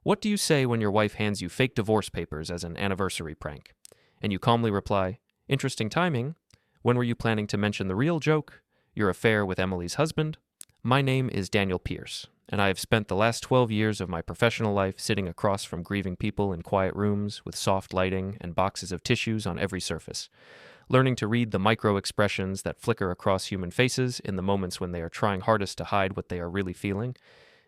What do you say when your wife hands you fake divorce papers as an anniversary prank? And you calmly reply, "Interesting timing. When were you planning to mention the real joke? Your affair with Emily's husband?" My name is Daniel Pierce, and I have spent the last 12 years of my professional life sitting across from grieving people in quiet rooms with soft lighting and boxes of tissues on every surface, learning to read the micro expressions that flicker across human faces in the moments when they are trying hardest to hide what they are really feeling,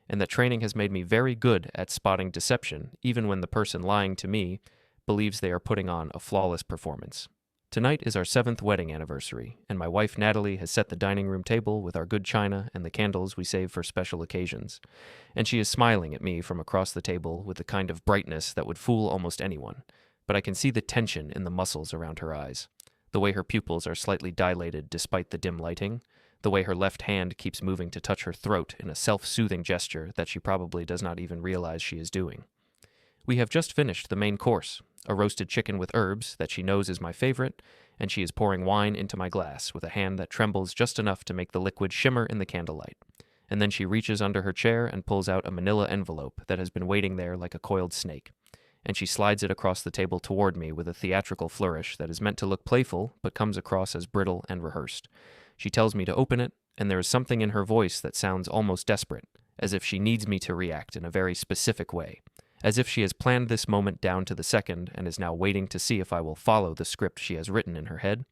and that training has made me very good at spotting deception, even when the person lying to me believes they are putting on a flawless performance. Tonight is our 7th wedding anniversary, and my wife Natalie has set the dining room table with our good china and the candles we save for special occasions, and she is smiling at me from across the table with the kind of brightness that would fool almost anyone, but I can see the tension in the muscles around her eyes, the way her pupils are slightly dilated despite the dim lighting, the way her left hand keeps moving to touch her throat in a self-soothing gesture that she probably does not even realize she is doing. We have just finished the main course, a roasted chicken with herbs that she knows is my favorite, and she is pouring wine into my glass with a hand that trembles just enough to make the liquid shimmer in the candlelight. And then she reaches under her chair and pulls out a manila envelope that has been waiting there like a coiled snake, and she slides it across the table toward me with a theatrical flourish that is meant to look playful but comes across as brittle and rehearsed. She tells me to open it, and there is something in her voice that sounds almost desperate, as if she needs me to react in a very specific way, as if she has planned this moment down to the second and is now waiting to see if I will follow the script she has written in her head.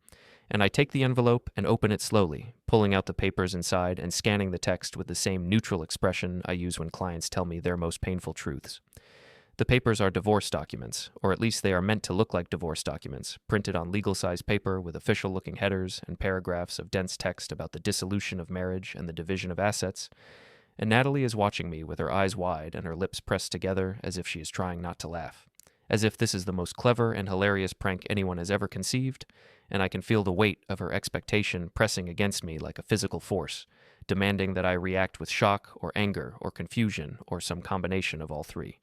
And I take the envelope and open it slowly, pulling out the papers inside and scanning the text with the same neutral expression I use when clients tell me their most painful truths. The papers are divorce documents, or at least they are meant to look like divorce documents, printed on legal-size paper with official-looking headers and paragraphs of dense text about the dissolution of marriage and the division of assets. And Natalie is watching me with her eyes wide and her lips pressed together as if she is trying not to laugh, as if this is the most clever and hilarious prank anyone has ever conceived, and I can feel the weight of her expectation pressing against me like a physical force, demanding that I react with shock or anger or confusion or some combination of all three.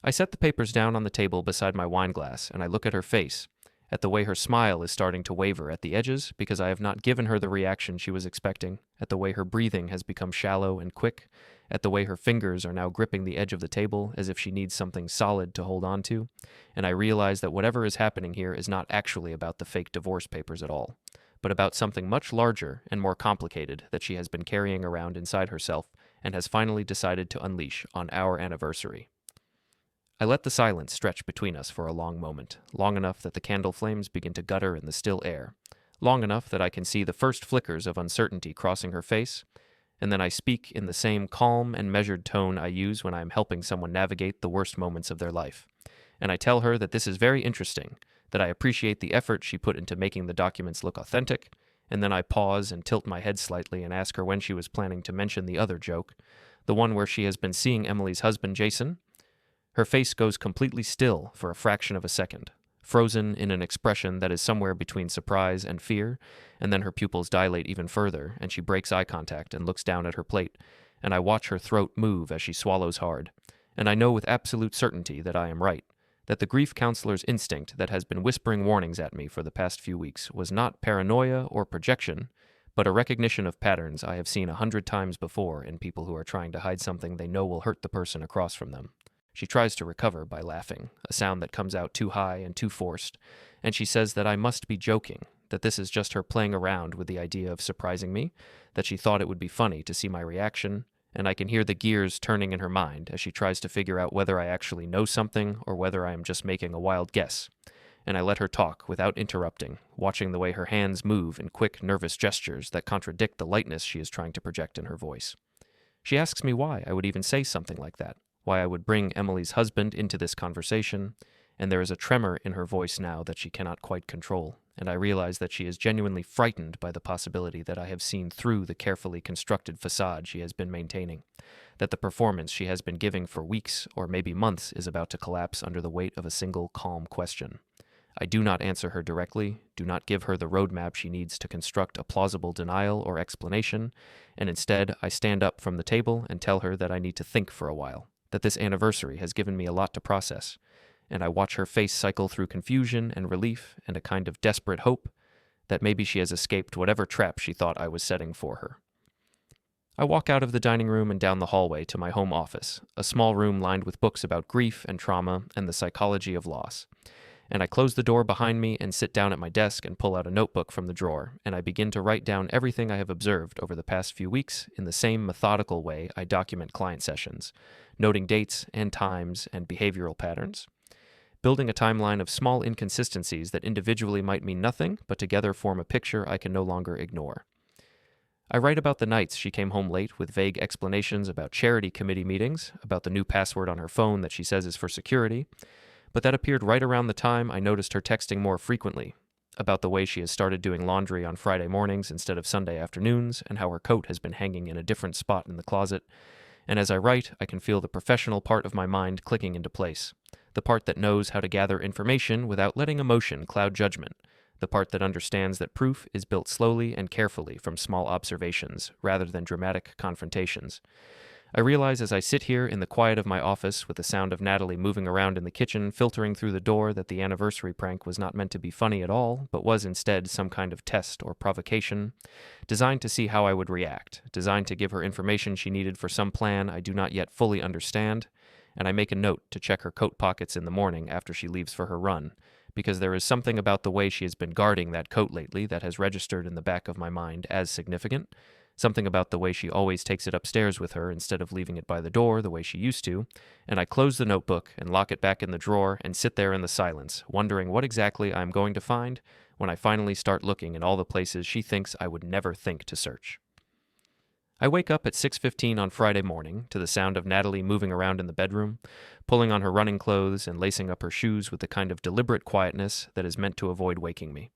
I set the papers down on the table beside my wine glass, and I look at her face, at the way her smile is starting to waver at the edges because I have not given her the reaction she was expecting, at the way her breathing has become shallow and quick, at the way her fingers are now gripping the edge of the table as if she needs something solid to hold on to, and I realize that whatever is happening here is not actually about the fake divorce papers at all, but about something much larger and more complicated that she has been carrying around inside herself and has finally decided to unleash on our anniversary. I let the silence stretch between us for a long moment, long enough that the candle flames begin to gutter in the still air, long enough that I can see the first flickers of uncertainty crossing her face, and then I speak in the same calm and measured tone I use when I am helping someone navigate the worst moments of their life. And I tell her that this is very interesting, that I appreciate the effort she put into making the documents look authentic, and then I pause and tilt my head slightly and ask her when she was planning to mention the other joke, the one where she has been seeing Emily's husband, Jason. Her face goes completely still for a fraction of a second, frozen in an expression that is somewhere between surprise and fear, and then her pupils dilate even further, and she breaks eye contact and looks down at her plate, and I watch her throat move as she swallows hard, and I know with absolute certainty that I am right, that the grief counselor's instinct that has been whispering warnings at me for the past few weeks was not paranoia or projection, but a recognition of patterns I have seen 100 times before in people who are trying to hide something they know will hurt the person across from them. She tries to recover by laughing, a sound that comes out too high and too forced, and she says that I must be joking, that this is just her playing around with the idea of surprising me, that she thought it would be funny to see my reaction, and I can hear the gears turning in her mind as she tries to figure out whether I actually know something or whether I am just making a wild guess. And I let her talk without interrupting, watching the way her hands move in quick, nervous gestures that contradict the lightness she is trying to project in her voice. She asks me why I would even say something like that, why I would bring Emily's husband into this conversation, and there is a tremor in her voice now that she cannot quite control, and I realize that she is genuinely frightened by the possibility that I have seen through the carefully constructed facade she has been maintaining, that the performance she has been giving for weeks or maybe months is about to collapse under the weight of a single calm question. I do not answer her directly, do not give her the roadmap she needs to construct a plausible denial or explanation, and instead I stand up from the table and tell her that I need to think for a while, that this anniversary has given me a lot to process, and I watch her face cycle through confusion and relief and a kind of desperate hope that maybe she has escaped whatever trap she thought I was setting for her. I walk out of the dining room and down the hallway to my home office, a small room lined with books about grief and trauma and the psychology of loss. And I close the door behind me and sit down at my desk and pull out a notebook from the drawer, and I begin to write down everything I have observed over the past few weeks in the same methodical way I document client sessions, noting dates and times and behavioral patterns, building a timeline of small inconsistencies that individually might mean nothing, but together form a picture I can no longer ignore. I write about the nights she came home late with vague explanations about charity committee meetings, about the new password on her phone that she says is for security, but that appeared right around the time I noticed her texting more frequently, about the way she has started doing laundry on Friday mornings instead of Sunday afternoons, and how her coat has been hanging in a different spot in the closet. And as I write, I can feel the professional part of my mind clicking into place, the part that knows how to gather information without letting emotion cloud judgment, the part that understands that proof is built slowly and carefully from small observations rather than dramatic confrontations. I realize as I sit here in the quiet of my office with the sound of Natalie moving around in the kitchen filtering through the door that the anniversary prank was not meant to be funny at all, but was instead some kind of test or provocation, designed to see how I would react, designed to give her information she needed for some plan I do not yet fully understand, and I make a note to check her coat pockets in the morning after she leaves for her run, because there is something about the way she has been guarding that coat lately that has registered in the back of my mind as significant, something about the way she always takes it upstairs with her instead of leaving it by the door the way she used to, and I close the notebook and lock it back in the drawer and sit there in the silence, wondering what exactly I am going to find when I finally start looking in all the places she thinks I would never think to search. I wake up at 6:15 on Friday morning to the sound of Natalie moving around in the bedroom, pulling on her running clothes and lacing up her shoes with the kind of deliberate quietness that is meant to avoid waking me.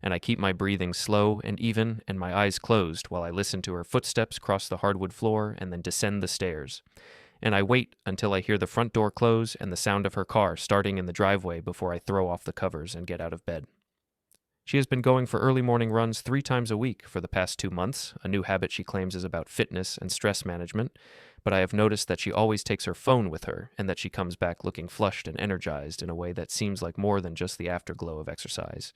And I keep my breathing slow and even and my eyes closed while I listen to her footsteps cross the hardwood floor and then descend the stairs. And I wait until I hear the front door close and the sound of her car starting in the driveway before I throw off the covers and get out of bed. She has been going for early morning runs 3 times a week for the past 2 months, a new habit she claims is about fitness and stress management, but I have noticed that she always takes her phone with her and that she comes back looking flushed and energized in a way that seems like more than just the afterglow of exercise.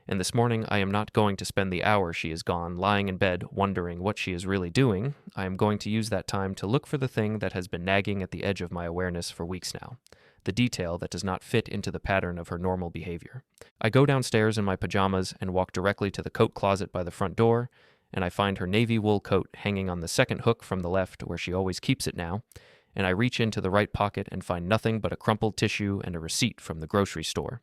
And this morning I am not going to spend the hour she is gone lying in bed wondering what she is really doing. I am going to use that time to look for the thing that has been nagging at the edge of my awareness for weeks now, the detail that does not fit into the pattern of her normal behavior. I go downstairs in my pajamas and walk directly to the coat closet by the front door, and I find her navy wool coat hanging on the second hook from the left where she always keeps it now, and I reach into the right pocket and find nothing but a crumpled tissue and a receipt from the grocery store.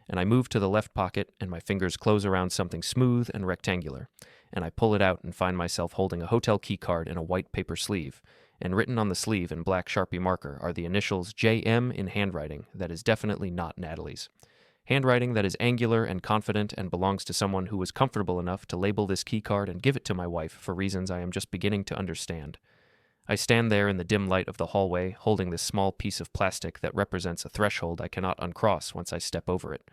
And I move to the left pocket and my fingers close around something smooth and rectangular, and I pull it out and find myself holding a hotel key card in a white paper sleeve, and written on the sleeve in black Sharpie marker are the initials JM in handwriting that is definitely not Natalie's. Handwriting that is angular and confident and belongs to someone who was comfortable enough to label this key card and give it to my wife for reasons I am just beginning to understand. I stand there in the dim light of the hallway, holding this small piece of plastic that represents a threshold I cannot uncross once I step over it,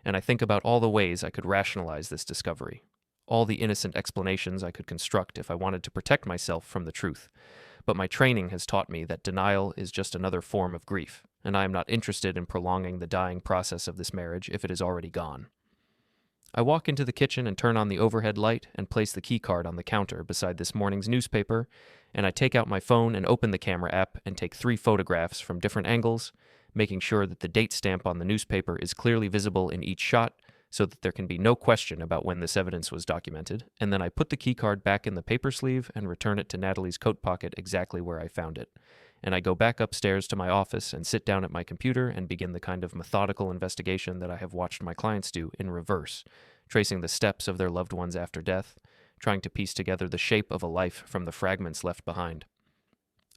and I think about all the ways I could rationalize this discovery, all the innocent explanations I could construct if I wanted to protect myself from the truth. But my training has taught me that denial is just another form of grief, and I am not interested in prolonging the dying process of this marriage if it is already gone. I walk into the kitchen and turn on the overhead light and place the key card on the counter beside this morning's newspaper, and I take out my phone and open the camera app and take 3 photographs from different angles, making sure that the date stamp on the newspaper is clearly visible in each shot so that there can be no question about when this evidence was documented, and then I put the keycard back in the paper sleeve and return it to Natalie's coat pocket exactly where I found it. And I go back upstairs to my office and sit down at my computer and begin the kind of methodical investigation that I have watched my clients do in reverse, tracing the steps of their loved ones after death, trying to piece together the shape of a life from the fragments left behind.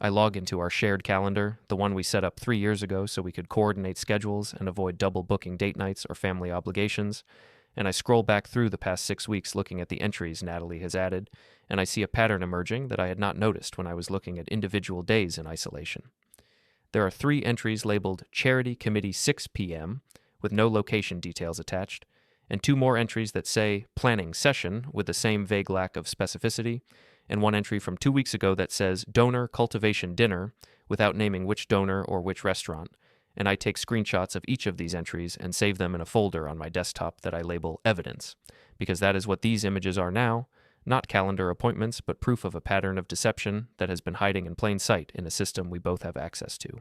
I log into our shared calendar, the one we set up 3 years ago so we could coordinate schedules and avoid double booking date nights or family obligations, and I scroll back through the past 6 weeks looking at the entries Natalie has added, and I see a pattern emerging that I had not noticed when I was looking at individual days in isolation. There are 3 entries labeled Charity Committee 6 p.m., with no location details attached, and 2 more entries that say Planning Session with the same vague lack of specificity, and 1 entry from 2 weeks ago that says Donor Cultivation Dinner without naming which donor or which restaurant, and I take screenshots of each of these entries and save them in a folder on my desktop that I label Evidence, because that is what these images are now, Not calendar appointments, but proof of a pattern of deception that has been hiding in plain sight in a system we both have access to.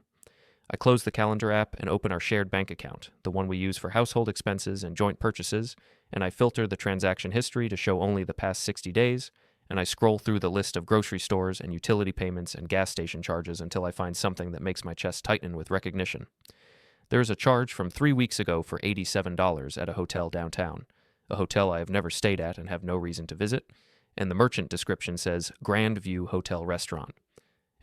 I close the calendar app and open our shared bank account, the one we use for household expenses and joint purchases, and I filter the transaction history to show only the past 60 days, and I scroll through the list of grocery stores and utility payments and gas station charges until I find something that makes my chest tighten with recognition. There is a charge from 3 weeks ago for $87 at a hotel downtown, a hotel I have never stayed at and have no reason to visit, and the merchant description says Grand View Hotel Restaurant.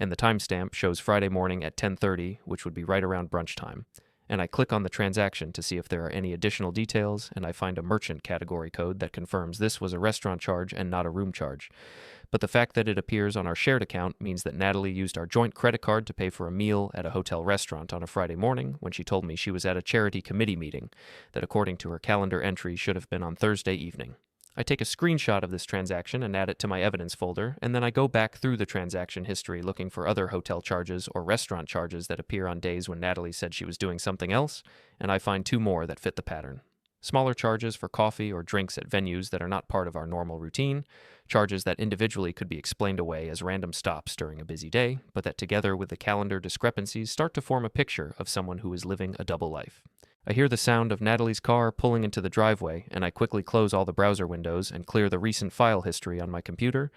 And the timestamp shows Friday morning at 10:30, which would be right around brunch time. And I click on the transaction to see if there are any additional details, and I find a merchant category code that confirms this was a restaurant charge and not a room charge. But the fact that it appears on our shared account means that Natalie used our joint credit card to pay for a meal at a hotel restaurant on a Friday morning when she told me she was at a charity committee meeting that, according to her calendar entry, should have been on Thursday evening. I take a screenshot of this transaction and add it to my evidence folder, and then I go back through the transaction history looking for other hotel charges or restaurant charges that appear on days when Natalie said she was doing something else, and I find 2 more that fit the pattern. Smaller charges for coffee or drinks at venues that are not part of our normal routine, charges that individually could be explained away as random stops during a busy day, but that together with the calendar discrepancies start to form a picture of someone who is living a double life. I hear the sound of Natalie's car pulling into the driveway, and I quickly close all the browser windows and clear the recent file history on my computer,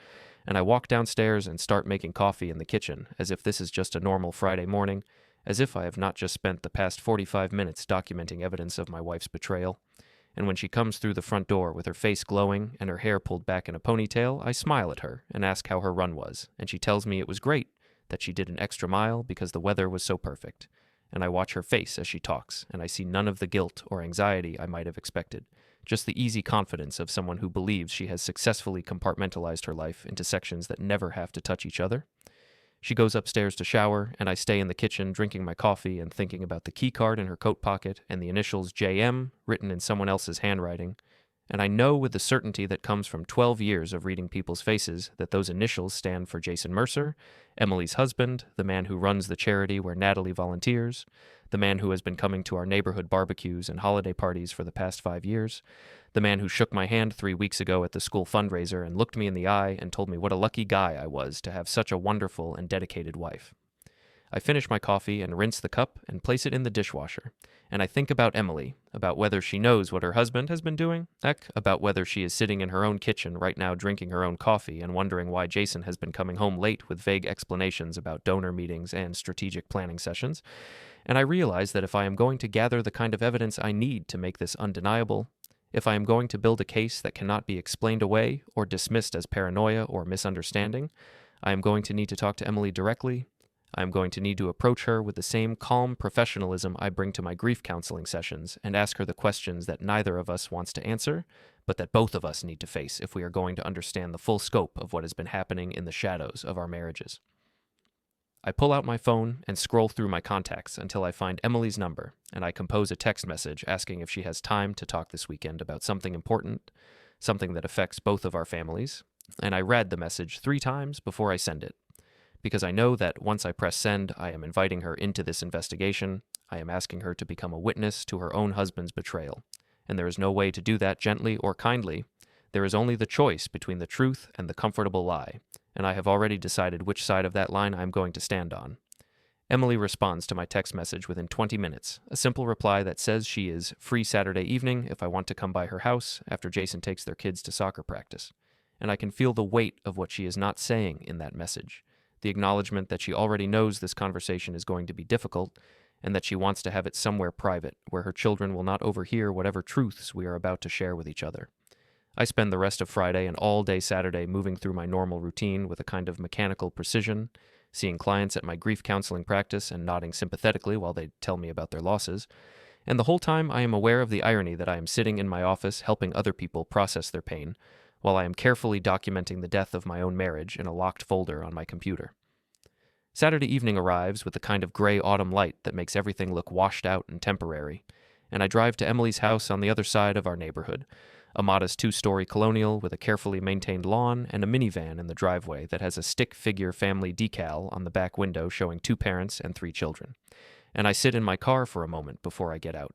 and I walk downstairs and start making coffee in the kitchen, as if this is just a normal Friday morning, as if I have not just spent the past 45 minutes documenting evidence of my wife's betrayal. And when she comes through the front door with her face glowing and her hair pulled back in a ponytail, I smile at her and ask how her run was, and she tells me it was great, that she did an extra mile because the weather was so perfect. And I watch her face as she talks, and I see none of the guilt or anxiety I might have expected, just the easy confidence of someone who believes she has successfully compartmentalized her life into sections that never have to touch each other. She goes upstairs to shower, and I stay in the kitchen drinking my coffee and thinking about the key card in her coat pocket and the initials JM written in someone else's handwriting. And I know with the certainty that comes from 12 years of reading people's faces that those initials stand for Jason Mercer, Emily's husband, the man who runs the charity where Natalie volunteers, the man who has been coming to our neighborhood barbecues and holiday parties for the past 5 years, the man who shook my hand 3 weeks ago at the school fundraiser and looked me in the eye and told me what a lucky guy I was to have such a wonderful and dedicated wife. I finish my coffee and rinse the cup and place it in the dishwasher. And I think about Emily, about whether she knows what her husband has been doing, about whether she is sitting in her own kitchen right now drinking her own coffee and wondering why Jason has been coming home late with vague explanations about donor meetings and strategic planning sessions. And I realize that if I am going to gather the kind of evidence I need to make this undeniable, if I am going to build a case that cannot be explained away or dismissed as paranoia or misunderstanding, I am going to need to talk to Emily directly. I am going to need to approach her with the same calm professionalism I bring to my grief counseling sessions and ask her the questions that neither of us wants to answer, but that both of us need to face if we are going to understand the full scope of what has been happening in the shadows of our marriages. I pull out my phone and scroll through my contacts until I find Emily's number, and I compose a text message asking if she has time to talk this weekend about something important, something that affects both of our families, and I read the message 3 times before I send it. Because I know that once I press send, I am inviting her into this investigation. I am asking her to become a witness to her own husband's betrayal. And there is no way to do that gently or kindly. There is only the choice between the truth and the comfortable lie. And I have already decided which side of that line I am going to stand on. Emily responds to my text message within 20 minutes, a simple reply that says she is free Saturday evening if I want to come by her house after Jason takes their kids to soccer practice. And I can feel the weight of what she is not saying in that message. The acknowledgement that she already knows this conversation is going to be difficult, and that she wants to have it somewhere private, where her children will not overhear whatever truths we are about to share with each other. I spend the rest of Friday and all day Saturday moving through my normal routine with a kind of mechanical precision, seeing clients at my grief counseling practice and nodding sympathetically while they tell me about their losses. And the whole time I am aware of the irony that I am sitting in my office helping other people process their pain, while I am carefully documenting the death of my own marriage in a locked folder on my computer. Saturday evening arrives with the kind of gray autumn light that makes everything look washed out and temporary, and I drive to Emily's house on the other side of our neighborhood, a modest 2-story colonial with a carefully maintained lawn and a minivan in the driveway that has a stick figure family decal on the back window showing 2 parents and 3 children. And I sit in my car for a moment before I get out,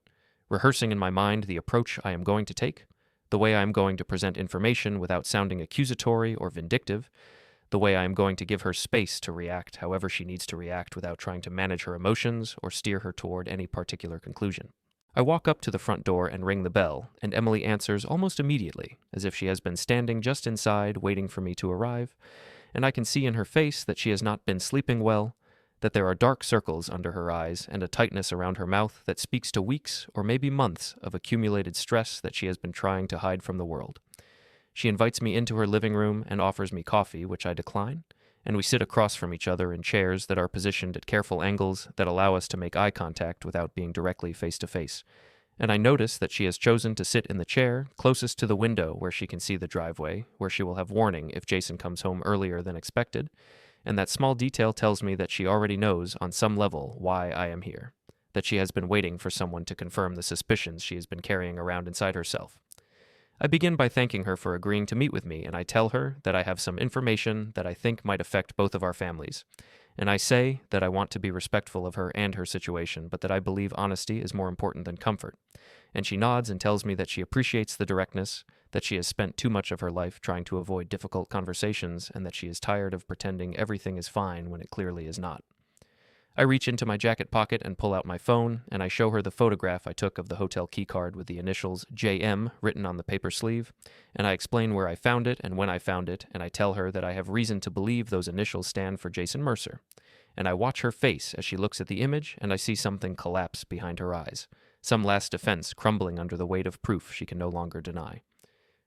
rehearsing in my mind the approach I am going to take, the way I am going to present information without sounding accusatory or vindictive, the way I am going to give her space to react however she needs to react without trying to manage her emotions or steer her toward any particular conclusion. I walk up to the front door and ring the bell, and Emily answers almost immediately, as if she has been standing just inside waiting for me to arrive, and I can see in her face that she has not been sleeping well, that there are dark circles under her eyes and a tightness around her mouth that speaks to weeks or maybe months of accumulated stress that she has been trying to hide from the world. She invites me into her living room and offers me coffee, which I decline, and we sit across from each other in chairs that are positioned at careful angles that allow us to make eye contact without being directly face to face. And I notice that she has chosen to sit in the chair closest to the window where she can see the driveway, where she will have warning if Jason comes home earlier than expected, and that small detail tells me that she already knows on some level why I am here, that she has been waiting for someone to confirm the suspicions she has been carrying around inside herself. I begin by thanking her for agreeing to meet with me, and I tell her that I have some information that I think might affect both of our families. And I say that I want to be respectful of her and her situation, but that I believe honesty is more important than comfort. And she nods and tells me that she appreciates the directness, that she has spent too much of her life trying to avoid difficult conversations, and that she is tired of pretending everything is fine when it clearly is not. I reach into my jacket pocket and pull out my phone, and I show her the photograph I took of the hotel keycard with the initials JM written on the paper sleeve, and I explain where I found it and when I found it, and I tell her that I have reason to believe those initials stand for Jason Mercer. And I watch her face as she looks at the image, and I see something collapse behind her eyes, some last defense crumbling under the weight of proof she can no longer deny.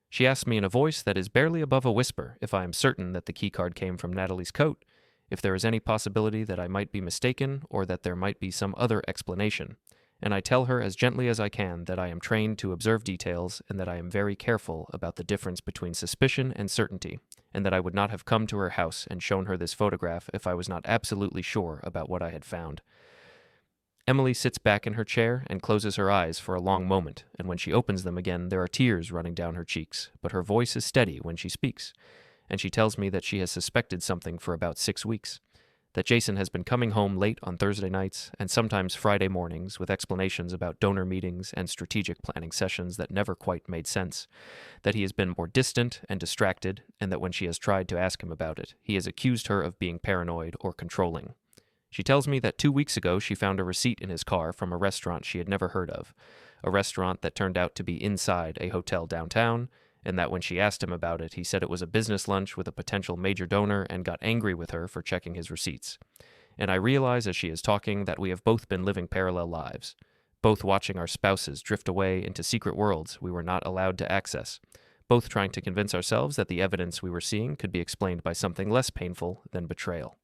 She asks me in a voice that is barely above a whisper if I am certain that the keycard came from Natalie's coat, if there is any possibility that I might be mistaken or that there might be some other explanation, and I tell her as gently as I can that I am trained to observe details and that I am very careful about the difference between suspicion and certainty, and that I would not have come to her house and shown her this photograph if I was not absolutely sure about what I had found. Emily sits back in her chair and closes her eyes for a long moment, and when she opens them again there are tears running down her cheeks, but her voice is steady when she speaks. And she tells me that she has suspected something for about 6 weeks, that Jason has been coming home late on Thursday nights and sometimes Friday mornings with explanations about donor meetings and strategic planning sessions that never quite made sense, that he has been more distant and distracted, and that when she has tried to ask him about it, he has accused her of being paranoid or controlling. She tells me that 2 weeks ago she found a receipt in his car from a restaurant she had never heard of, a restaurant that turned out to be inside a hotel downtown, and that when she asked him about it, he said it was a business lunch with a potential major donor and got angry with her for checking his receipts. And I realize as she is talking that we have both been living parallel lives, both watching our spouses drift away into secret worlds we were not allowed to access, both trying to convince ourselves that the evidence we were seeing could be explained by something less painful than betrayal.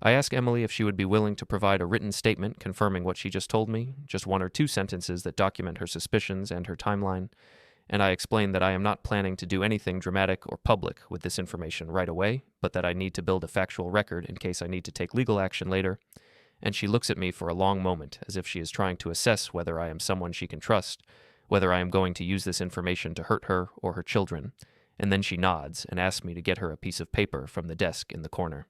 I ask Emily if she would be willing to provide a written statement confirming what she just told me, just 1 or 2 sentences that document her suspicions and her timeline, and I explain that I am not planning to do anything dramatic or public with this information right away, but that I need to build a factual record in case I need to take legal action later, and she looks at me for a long moment as if she is trying to assess whether I am someone she can trust, whether I am going to use this information to hurt her or her children, and then she nods and asks me to get her a piece of paper from the desk in the corner.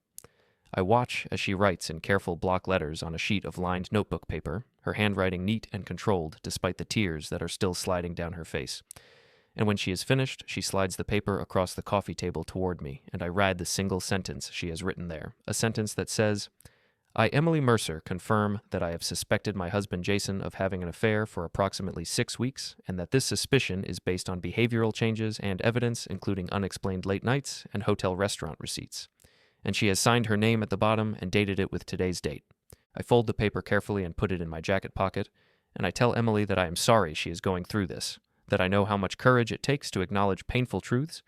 I watch as she writes in careful block letters on a sheet of lined notebook paper, her handwriting neat and controlled despite the tears that are still sliding down her face. And when she is finished, she slides the paper across the coffee table toward me, and I read the single sentence she has written there, a sentence that says, "I, Emily Mercer, confirm that I have suspected my husband Jason of having an affair for approximately 6 weeks, and that this suspicion is based on behavioral changes and evidence, including unexplained late nights and hotel restaurant receipts." And she has signed her name at the bottom and dated it with today's date. I fold the paper carefully and put it in my jacket pocket, and I tell Emily that I am sorry she is going through this, that I know how much courage it takes to acknowledge painful truths,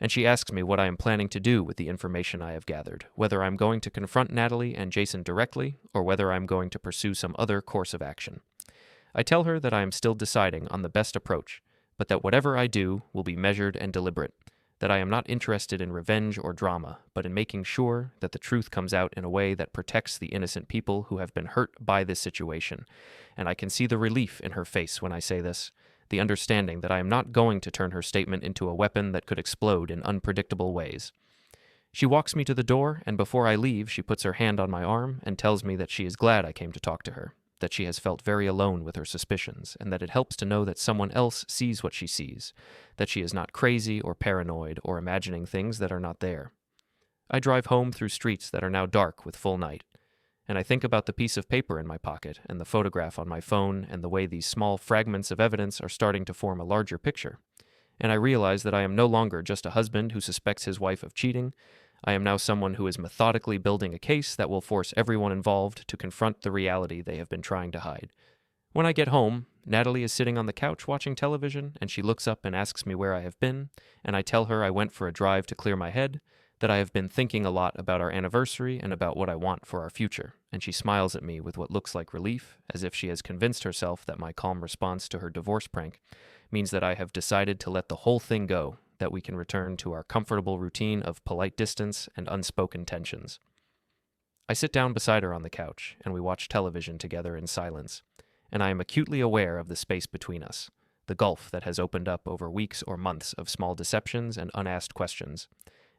and she asks me what I am planning to do with the information I have gathered, whether I'm going to confront Natalie and Jason directly, or whether I'm going to pursue some other course of action. I tell her that I am still deciding on the best approach, but that whatever I do will be measured and deliberate, that I am not interested in revenge or drama, but in making sure that the truth comes out in a way that protects the innocent people who have been hurt by this situation, and I can see the relief in her face when I say this, the understanding that I am not going to turn her statement into a weapon that could explode in unpredictable ways. She walks me to the door, and before I leave, she puts her hand on my arm and tells me that she is glad I came to talk to her, that she has felt very alone with her suspicions, and that it helps to know that someone else sees what she sees, that she is not crazy or paranoid or imagining things that are not there. I drive home through streets that are now dark with full night, and I think about the piece of paper in my pocket and the photograph on my phone and the way these small fragments of evidence are starting to form a larger picture. And I realize that I am no longer just a husband who suspects his wife of cheating. I am now someone who is methodically building a case that will force everyone involved to confront the reality they have been trying to hide. When I get home, Natalie is sitting on the couch watching television, and she looks up and asks me where I have been, and I tell her I went for a drive to clear my head, that I have been thinking a lot about our anniversary and about what I want for our future, and she smiles at me with what looks like relief, as if she has convinced herself that my calm response to her divorce prank means that I have decided to let the whole thing go, that we can return to our comfortable routine of polite distance and unspoken tensions. I sit down beside her on the couch, and we watch television together in silence, and I am acutely aware of the space between us, the gulf that has opened up over weeks or months of small deceptions and unasked questions.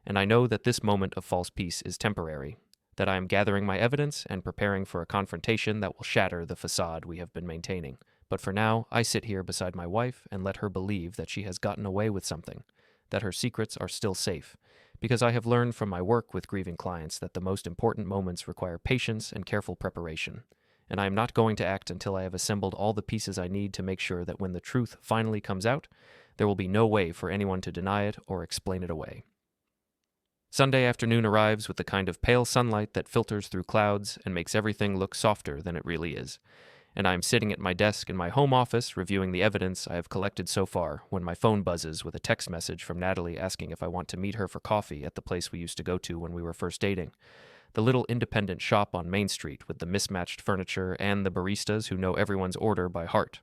And I know that this moment of false peace is temporary, that I am gathering my evidence and preparing for a confrontation that will shatter the facade we have been maintaining. But for now, I sit here beside my wife and let her believe that she has gotten away with something, that her secrets are still safe, because I have learned from my work with grieving clients that the most important moments require patience and careful preparation. And I am not going to act until I have assembled all the pieces I need to make sure that when the truth finally comes out, there will be no way for anyone to deny it or explain it away. Sunday afternoon arrives with the kind of pale sunlight that filters through clouds and makes everything look softer than it really is. And I am sitting at my desk in my home office reviewing the evidence I have collected so far when my phone buzzes with a text message from Natalie asking if I want to meet her for coffee at the place we used to go to when we were first dating. The little independent shop on Main Street with the mismatched furniture and the baristas who know everyone's order by heart.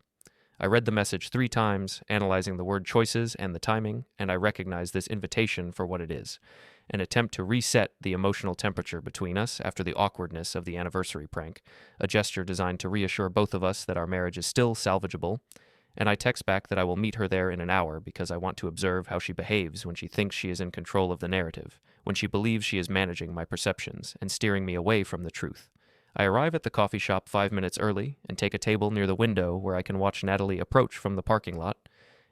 I read the message 3 times, analyzing the word choices and the timing, and I recognize this invitation for what it is. An attempt to reset the emotional temperature between us after the awkwardness of the anniversary prank, a gesture designed to reassure both of us that our marriage is still salvageable, and I text back that I will meet her there in an hour because I want to observe how she behaves when she thinks she is in control of the narrative, when she believes she is managing my perceptions and steering me away from the truth. I arrive at the coffee shop 5 minutes early and take a table near the window where I can watch Natalie approach from the parking lot,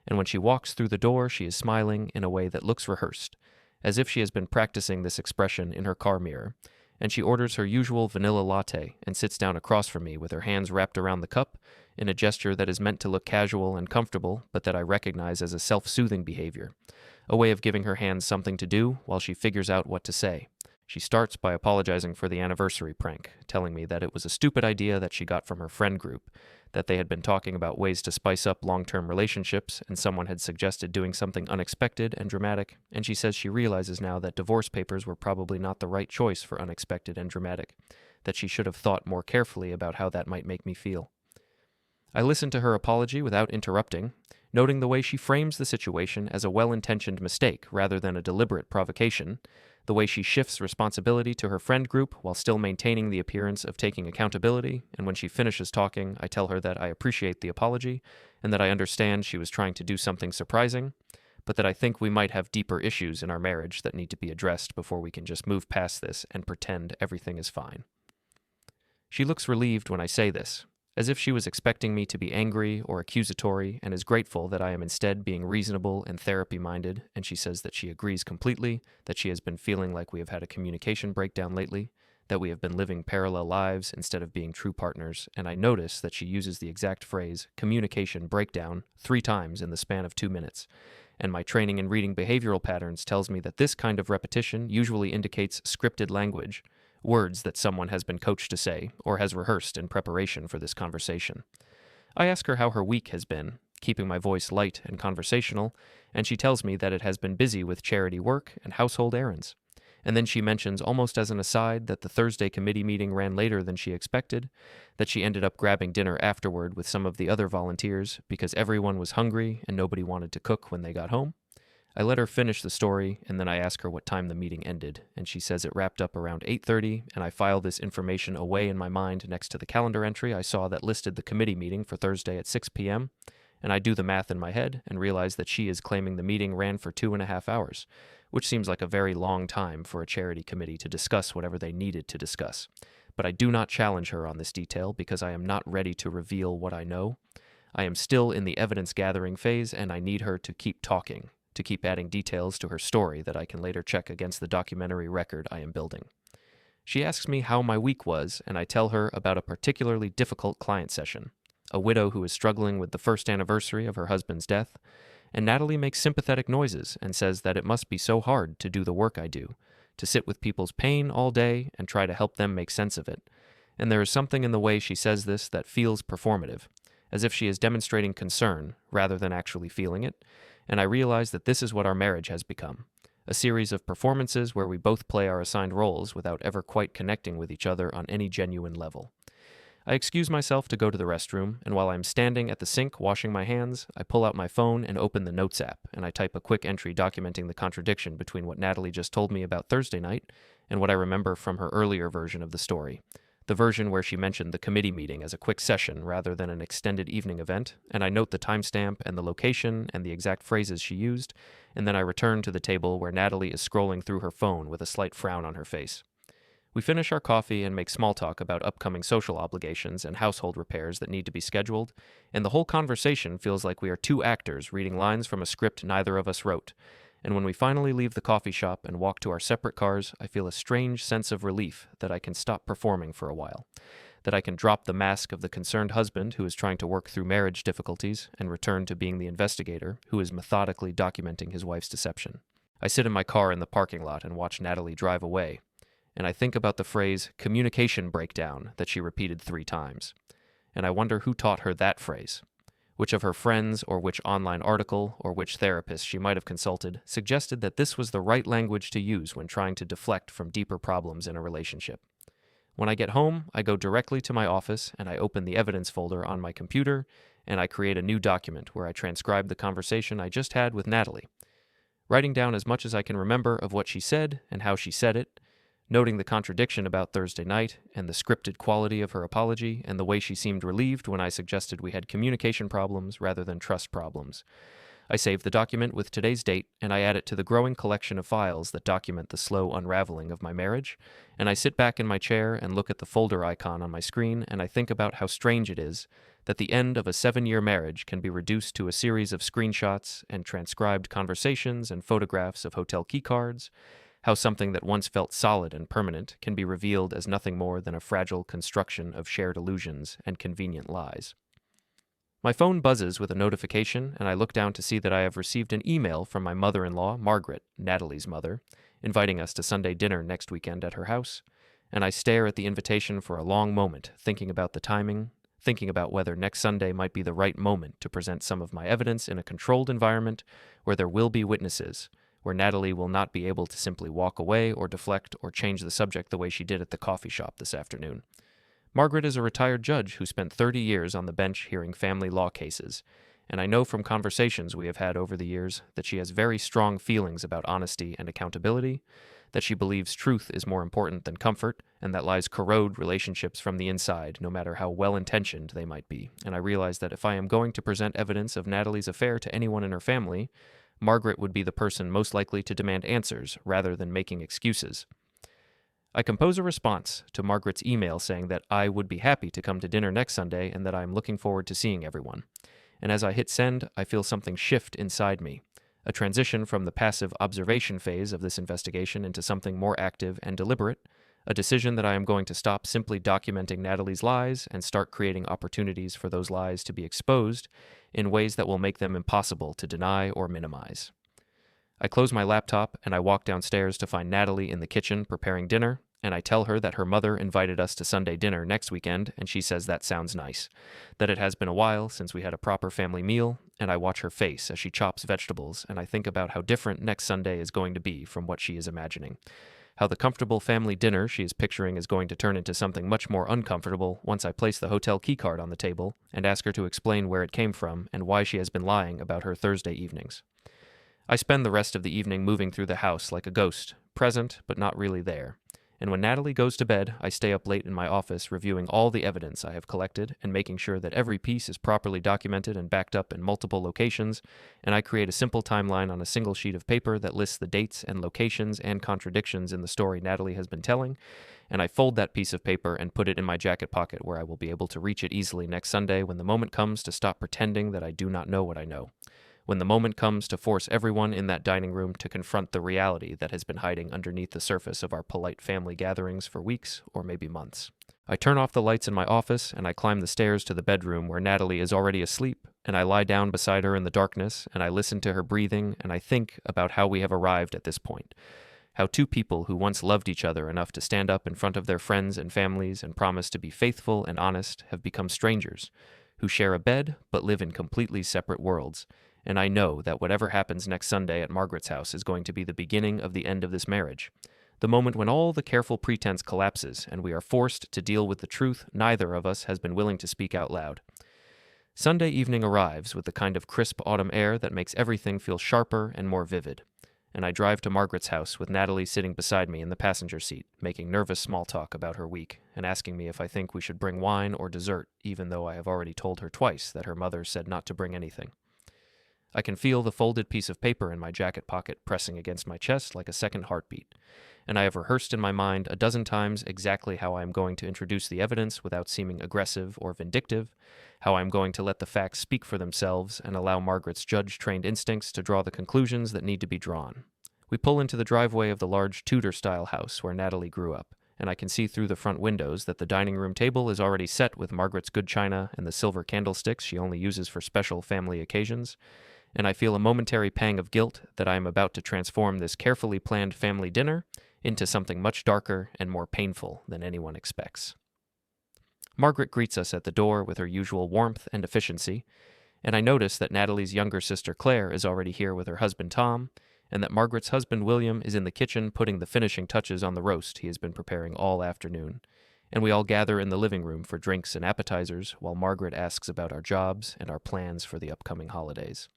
and when she walks through the door, she is smiling in a way that looks rehearsed, as if she has been practicing this expression in her car mirror, and she orders her usual vanilla latte and sits down across from me with her hands wrapped around the cup in a gesture that is meant to look casual and comfortable, but that I recognize as a self-soothing behavior, a way of giving her hands something to do while she figures out what to say. She starts by apologizing for the anniversary prank, telling me that it was a stupid idea that she got from her friend group, that they had been talking about ways to spice up long-term relationships, and someone had suggested doing something unexpected and dramatic, and she says she realizes now that divorce papers were probably not the right choice for unexpected and dramatic, that she should have thought more carefully about how that might make me feel. I listen to her apology without interrupting, noting the way she frames the situation as a well-intentioned mistake rather than a deliberate provocation, the way she shifts responsibility to her friend group while still maintaining the appearance of taking accountability, and when she finishes talking, I tell her that I appreciate the apology and that I understand she was trying to do something surprising, but that I think we might have deeper issues in our marriage that need to be addressed before we can just move past this and pretend everything is fine. She looks relieved when I say this, as if she was expecting me to be angry or accusatory, and is grateful that I am instead being reasonable and therapy-minded, and she says that she agrees completely, that she has been feeling like we have had a communication breakdown lately, that we have been living parallel lives instead of being true partners, and I notice that she uses the exact phrase, communication breakdown, 3 times in the span of 2 minutes, and my training in reading behavioral patterns tells me that this kind of repetition usually indicates scripted language, words that someone has been coached to say or has rehearsed in preparation for this conversation. I ask her how her week has been, keeping my voice light and conversational, and she tells me that it has been busy with charity work and household errands. And then she mentions almost as an aside that the Thursday committee meeting ran later than she expected, that she ended up grabbing dinner afterward with some of the other volunteers because everyone was hungry and nobody wanted to cook when they got home. I let her finish the story, and then I ask her what time the meeting ended, and she says it wrapped up around 8:30, and I file this information away in my mind next to the calendar entry I saw that listed the committee meeting for Thursday at 6 p.m., and I do the math in my head and realize that she is claiming the meeting ran for 2.5 hours, which seems like a very long time for a charity committee to discuss whatever they needed to discuss. But I do not challenge her on this detail because I am not ready to reveal what I know. I am still in the evidence-gathering phase, and I need her to keep talking, to keep adding details to her story that I can later check against the documentary record I am building. She asks me how my week was, and I tell her about a particularly difficult client session, a widow who is struggling with the first anniversary of her husband's death, and Natalie makes sympathetic noises and says that it must be so hard to do the work I do, to sit with people's pain all day and try to help them make sense of it. And there is something in the way she says this that feels performative, as if she is demonstrating concern rather than actually feeling it, and I realize that this is what our marriage has become, a series of performances where we both play our assigned roles without ever quite connecting with each other on any genuine level. I excuse myself to go to the restroom, and while I'm standing at the sink washing my hands, I pull out my phone and open the Notes app, and I type a quick entry documenting the contradiction between what Natalie just told me about Thursday night and what I remember from her earlier version of the story. The version where she mentioned the committee meeting as a quick session rather than an extended evening event, and I note the timestamp and the location and the exact phrases she used, and then I return to the table where Natalie is scrolling through her phone with a slight frown on her face. We finish our coffee and make small talk about upcoming social obligations and household repairs that need to be scheduled, and the whole conversation feels like we are two actors reading lines from a script neither of us wrote. And when we finally leave the coffee shop and walk to our separate cars, I feel a strange sense of relief that I can stop performing for a while, that I can drop the mask of the concerned husband who is trying to work through marriage difficulties and return to being the investigator who is methodically documenting his wife's deception. I sit in my car in the parking lot and watch Natalie drive away, and I think about the phrase communication breakdown that she repeated 3 times. And I wonder who taught her that phrase. Which of her friends or which online article or which therapist she might have consulted suggested that this was the right language to use when trying to deflect from deeper problems in a relationship. When I get home, I go directly to my office and I open the evidence folder on my computer and I create a new document where I transcribe the conversation I just had with Natalie, writing down as much as I can remember of what she said and how she said it, noting the contradiction about Thursday night and the scripted quality of her apology and the way she seemed relieved when I suggested we had communication problems rather than trust problems. I save the document with today's date, and I add it to the growing collection of files that document the slow unraveling of my marriage, and I sit back in my chair and look at the folder icon on my screen, and I think about how strange it is that the end of a 7-year marriage can be reduced to a series of screenshots and transcribed conversations and photographs of hotel keycards, how something that once felt solid and permanent can be revealed as nothing more than a fragile construction of shared illusions and convenient lies. My phone buzzes with a notification, and I look down to see that I have received an email from my mother-in-law, Margaret, Natalie's mother, inviting us to Sunday dinner next weekend at her house, and I stare at the invitation for a long moment, thinking about the timing, thinking about whether next Sunday might be the right moment to present some of my evidence in a controlled environment where there will be witnesses, where Natalie will not be able to simply walk away or deflect or change the subject the way she did at the coffee shop this afternoon. Margaret is a retired judge who spent 30 years on the bench hearing family law cases, and I know from conversations we have had over the years that she has very strong feelings about honesty and accountability, that she believes truth is more important than comfort, and that lies corrode relationships from the inside, no matter how well-intentioned they might be. And I realize that if I am going to present evidence of Natalie's affair to anyone in her family, Margaret would be the person most likely to demand answers rather than making excuses. I compose a response to Margaret's email saying that I would be happy to come to dinner next Sunday and that I am looking forward to seeing everyone. And as I hit send, I feel something shift inside me, a transition from the passive observation phase of this investigation into something more active and deliberate, a decision that I am going to stop simply documenting Natalie's lies and start creating opportunities for those lies to be exposed in ways that will make them impossible to deny or minimize. I close my laptop and I walk downstairs to find Natalie in the kitchen preparing dinner, and I tell her that her mother invited us to Sunday dinner next weekend, and she says that sounds nice, that it has been a while since we had a proper family meal, and I watch her face as she chops vegetables, and I think about how different next Sunday is going to be from what she is imagining, how the comfortable family dinner she is picturing is going to turn into something much more uncomfortable once I place the hotel keycard on the table and ask her to explain where it came from and why she has been lying about her Thursday evenings. I spend the rest of the evening moving through the house like a ghost, present but not really there. And when Natalie goes to bed, I stay up late in my office reviewing all the evidence I have collected and making sure that every piece is properly documented and backed up in multiple locations, and I create a simple timeline on a single sheet of paper that lists the dates and locations and contradictions in the story Natalie has been telling, and I fold that piece of paper and put it in my jacket pocket where I will be able to reach it easily next Sunday when the moment comes to stop pretending that I do not know what I know. When the moment comes to force everyone in that dining room to confront the reality that has been hiding underneath the surface of our polite family gatherings for weeks or maybe months. I turn off the lights in my office and I climb the stairs to the bedroom where Natalie is already asleep, and I lie down beside her in the darkness and I listen to her breathing and I think about how we have arrived at this point. How two people who once loved each other enough to stand up in front of their friends and families and promise to be faithful and honest have become strangers, who share a bed but live in completely separate worlds. And I know that whatever happens next Sunday at Margaret's house is going to be the beginning of the end of this marriage. The moment when all the careful pretense collapses and we are forced to deal with the truth neither of us has been willing to speak out loud. Sunday evening arrives with the kind of crisp autumn air that makes everything feel sharper and more vivid. And I drive to Margaret's house with Natalie sitting beside me in the passenger seat, making nervous small talk about her week and asking me if I think we should bring wine or dessert, even though I have already told her twice that her mother said not to bring anything. I can feel the folded piece of paper in my jacket pocket pressing against my chest like a second heartbeat, and I have rehearsed in my mind a dozen times exactly how I am going to introduce the evidence without seeming aggressive or vindictive, how I am going to let the facts speak for themselves and allow Margaret's judge-trained instincts to draw the conclusions that need to be drawn. We pull into the driveway of the large Tudor-style house where Natalie grew up, and I can see through the front windows that the dining room table is already set with Margaret's good china and the silver candlesticks she only uses for special family occasions, and I feel a momentary pang of guilt that I am about to transform this carefully planned family dinner into something much darker and more painful than anyone expects. Margaret greets us at the door with her usual warmth and efficiency, and I notice that Natalie's younger sister Claire is already here with her husband Tom, and that Margaret's husband William is in the kitchen putting the finishing touches on the roast he has been preparing all afternoon, and we all gather in the living room for drinks and appetizers while Margaret asks about our jobs and our plans for the upcoming holidays.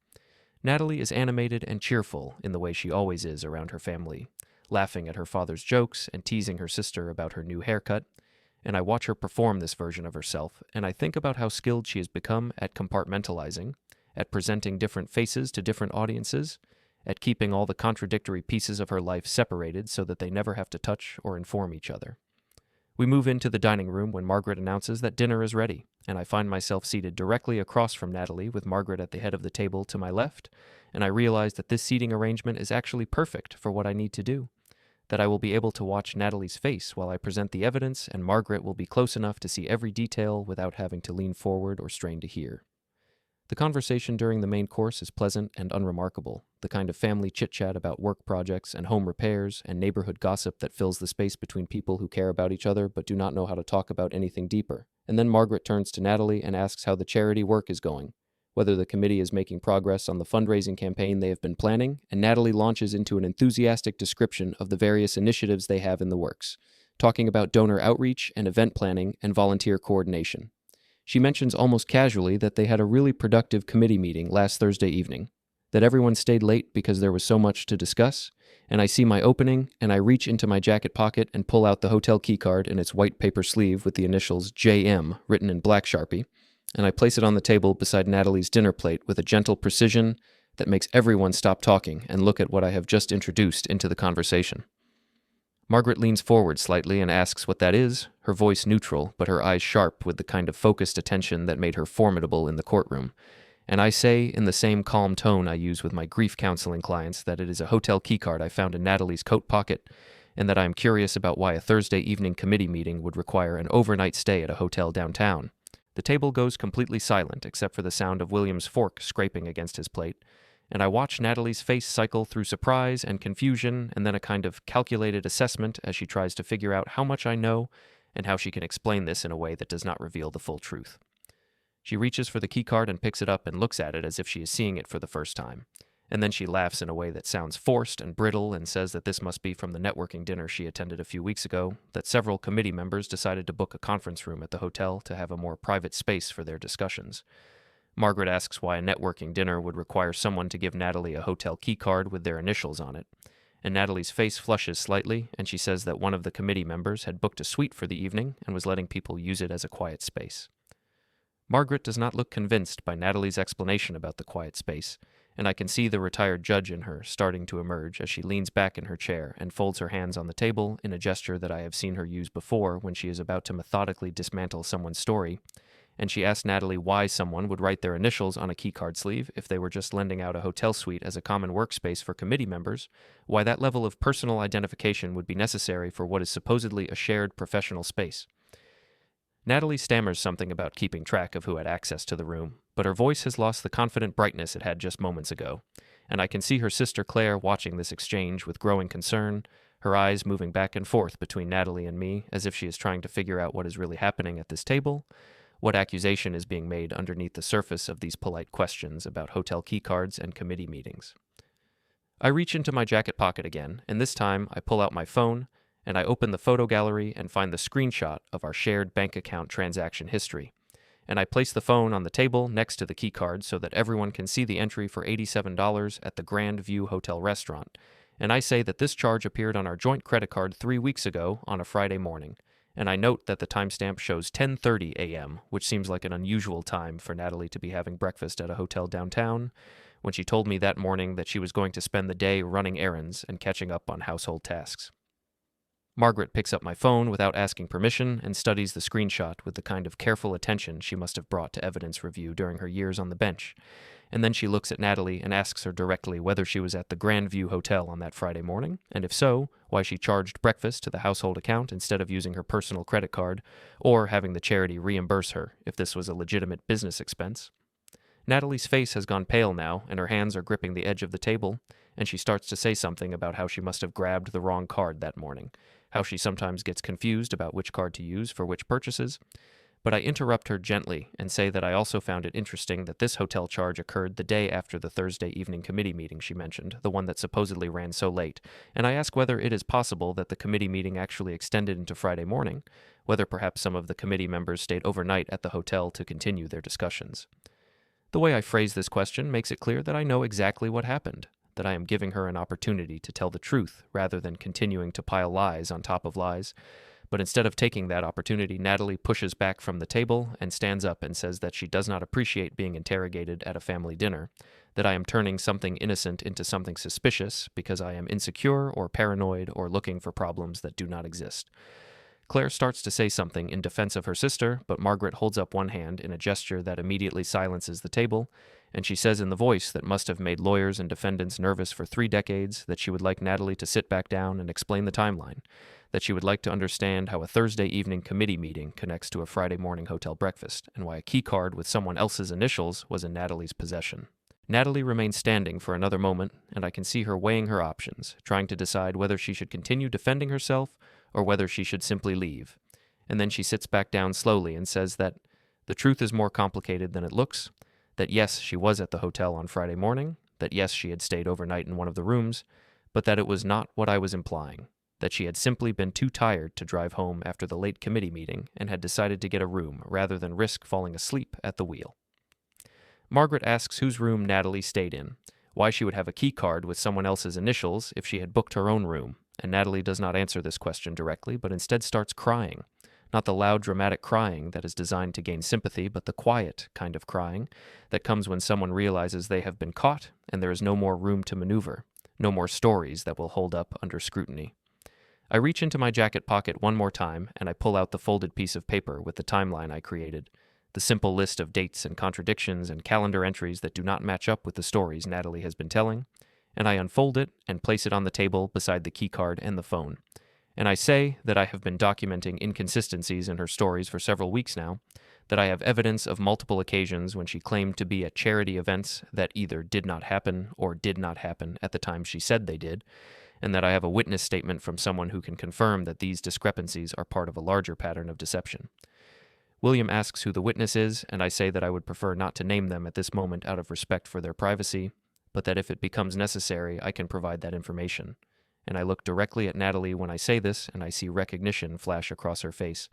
Natalie is animated and cheerful in the way she always is around her family, laughing at her father's jokes and teasing her sister about her new haircut, and I watch her perform this version of herself, and I think about how skilled she has become at compartmentalizing, at presenting different faces to different audiences, at keeping all the contradictory pieces of her life separated so that they never have to touch or inform each other. We move into the dining room when Margaret announces that dinner is ready, and I find myself seated directly across from Natalie with Margaret at the head of the table to my left, and I realize that this seating arrangement is actually perfect for what I need to do, that I will be able to watch Natalie's face while I present the evidence, and Margaret will be close enough to see every detail without having to lean forward or strain to hear. The conversation during the main course is pleasant and unremarkable, the kind of family chit-chat about work projects and home repairs and neighborhood gossip that fills the space between people who care about each other but do not know how to talk about anything deeper. And then Margaret turns to Natalie and asks how the charity work is going, whether the committee is making progress on the fundraising campaign they have been planning, and Natalie launches into an enthusiastic description of the various initiatives they have in the works, talking about donor outreach and event planning and volunteer coordination. She mentions almost casually that they had a really productive committee meeting last Thursday evening, that everyone stayed late because there was so much to discuss, and I see my opening, and I reach into my jacket pocket and pull out the hotel keycard in its white paper sleeve with the initials JM written in black Sharpie, and I place it on the table beside Natalie's dinner plate with a gentle precision that makes everyone stop talking and look at what I have just introduced into the conversation. Margaret leans forward slightly and asks what that is, her voice neutral, but her eyes sharp with the kind of focused attention that made her formidable in the courtroom. And I say, in the same calm tone I use with my grief counseling clients, that it is a hotel keycard I found in Natalie's coat pocket, and that I am curious about why a Thursday evening committee meeting would require an overnight stay at a hotel downtown. The table goes completely silent except for the sound of William's fork scraping against his plate, and I watch Natalie's face cycle through surprise and confusion and then a kind of calculated assessment as she tries to figure out how much I know and how she can explain this in a way that does not reveal the full truth. She reaches for the keycard and picks it up and looks at it as if she is seeing it for the first time, and then she laughs in a way that sounds forced and brittle and says that this must be from the networking dinner she attended a few weeks ago, that several committee members decided to book a conference room at the hotel to have a more private space for their discussions. Margaret asks why a networking dinner would require someone to give Natalie a hotel keycard with their initials on it, and Natalie's face flushes slightly, and she says that one of the committee members had booked a suite for the evening and was letting people use it as a quiet space. Margaret does not look convinced by Natalie's explanation about the quiet space, and I can see the retired judge in her starting to emerge as she leans back in her chair and folds her hands on the table in a gesture that I have seen her use before when she is about to methodically dismantle someone's story, and she asks Natalie why someone would write their initials on a keycard sleeve if they were just lending out a hotel suite as a common workspace for committee members, why that level of personal identification would be necessary for what is supposedly a shared professional space. Natalie stammers something about keeping track of who had access to the room, but her voice has lost the confident brightness it had just moments ago, and I can see her sister Claire watching this exchange with growing concern, her eyes moving back and forth between Natalie and me as if she is trying to figure out what is really happening at this table, what accusation is being made underneath the surface of these polite questions about hotel keycards and committee meetings. I reach into my jacket pocket again, and this time I pull out my phone, and I open the photo gallery and find the screenshot of our shared bank account transaction history. And I place the phone on the table next to the keycard so that everyone can see the entry for $87 at the Grand View Hotel restaurant. And I say that this charge appeared on our joint credit card 3 weeks ago on a Friday morning. And I note that the timestamp shows 10:30 a.m., which seems like an unusual time for Natalie to be having breakfast at a hotel downtown, when she told me that morning that she was going to spend the day running errands and catching up on household tasks. Margaret picks up my phone without asking permission and studies the screenshot with the kind of careful attention she must have brought to evidence review during her years on the bench, and then she looks at Natalie and asks her directly whether she was at the Grand View Hotel on that Friday morning, and if so, why she charged breakfast to the household account instead of using her personal credit card, or having the charity reimburse her if this was a legitimate business expense. Natalie's face has gone pale now, and her hands are gripping the edge of the table, and she starts to say something about how she must have grabbed the wrong card that morning, how she sometimes gets confused about which card to use for which purchases. But I interrupt her gently and say that I also found it interesting that this hotel charge occurred the day after the Thursday evening committee meeting she mentioned, the one that supposedly ran so late, and I ask whether it is possible that the committee meeting actually extended into Friday morning, whether perhaps some of the committee members stayed overnight at the hotel to continue their discussions. The way I phrase this question makes it clear that I know exactly what happened, that I am giving her an opportunity to tell the truth rather than continuing to pile lies on top of lies. But instead of taking that opportunity, Natalie pushes back from the table and stands up and says that she does not appreciate being interrogated at a family dinner, that I am turning something innocent into something suspicious because I am insecure or paranoid or looking for problems that do not exist. Claire starts to say something in defense of her sister, but Margaret holds up one hand in a gesture that immediately silences the table, and she says in the voice that must have made lawyers and defendants nervous for 3 decades that she would like Natalie to sit back down and explain the timeline, that she would like to understand how a Thursday evening committee meeting connects to a Friday morning hotel breakfast, and why a key card with someone else's initials was in Natalie's possession. Natalie remains standing for another moment, and I can see her weighing her options, trying to decide whether she should continue defending herself or whether she should simply leave. And then she sits back down slowly and says that the truth is more complicated than it looks, that yes, she was at the hotel on Friday morning, that yes, she had stayed overnight in one of the rooms, but that it was not what I was implying, that she had simply been too tired to drive home after the late committee meeting and had decided to get a room rather than risk falling asleep at the wheel. Margaret asks whose room Natalie stayed in, why she would have a key card with someone else's initials if she had booked her own room, and Natalie does not answer this question directly, but instead starts crying. Not the loud, dramatic crying that is designed to gain sympathy, but the quiet kind of crying that comes when someone realizes they have been caught and there is no more room to maneuver, no more stories that will hold up under scrutiny. I reach into my jacket pocket one more time, and I pull out the folded piece of paper with the timeline I created, the simple list of dates and contradictions and calendar entries that do not match up with the stories Natalie has been telling, and I unfold it and place it on the table beside the keycard and the phone. And I say that I have been documenting inconsistencies in her stories for several weeks now, that I have evidence of multiple occasions when she claimed to be at charity events that either did not happen or did not happen at the time she said they did, and that I have a witness statement from someone who can confirm that these discrepancies are part of a larger pattern of deception. William asks who the witness is, and I say that I would prefer not to name them at this moment out of respect for their privacy, but that if it becomes necessary, I can provide that information. And I look directly at Natalie when I say this, and I see recognition flash across her face.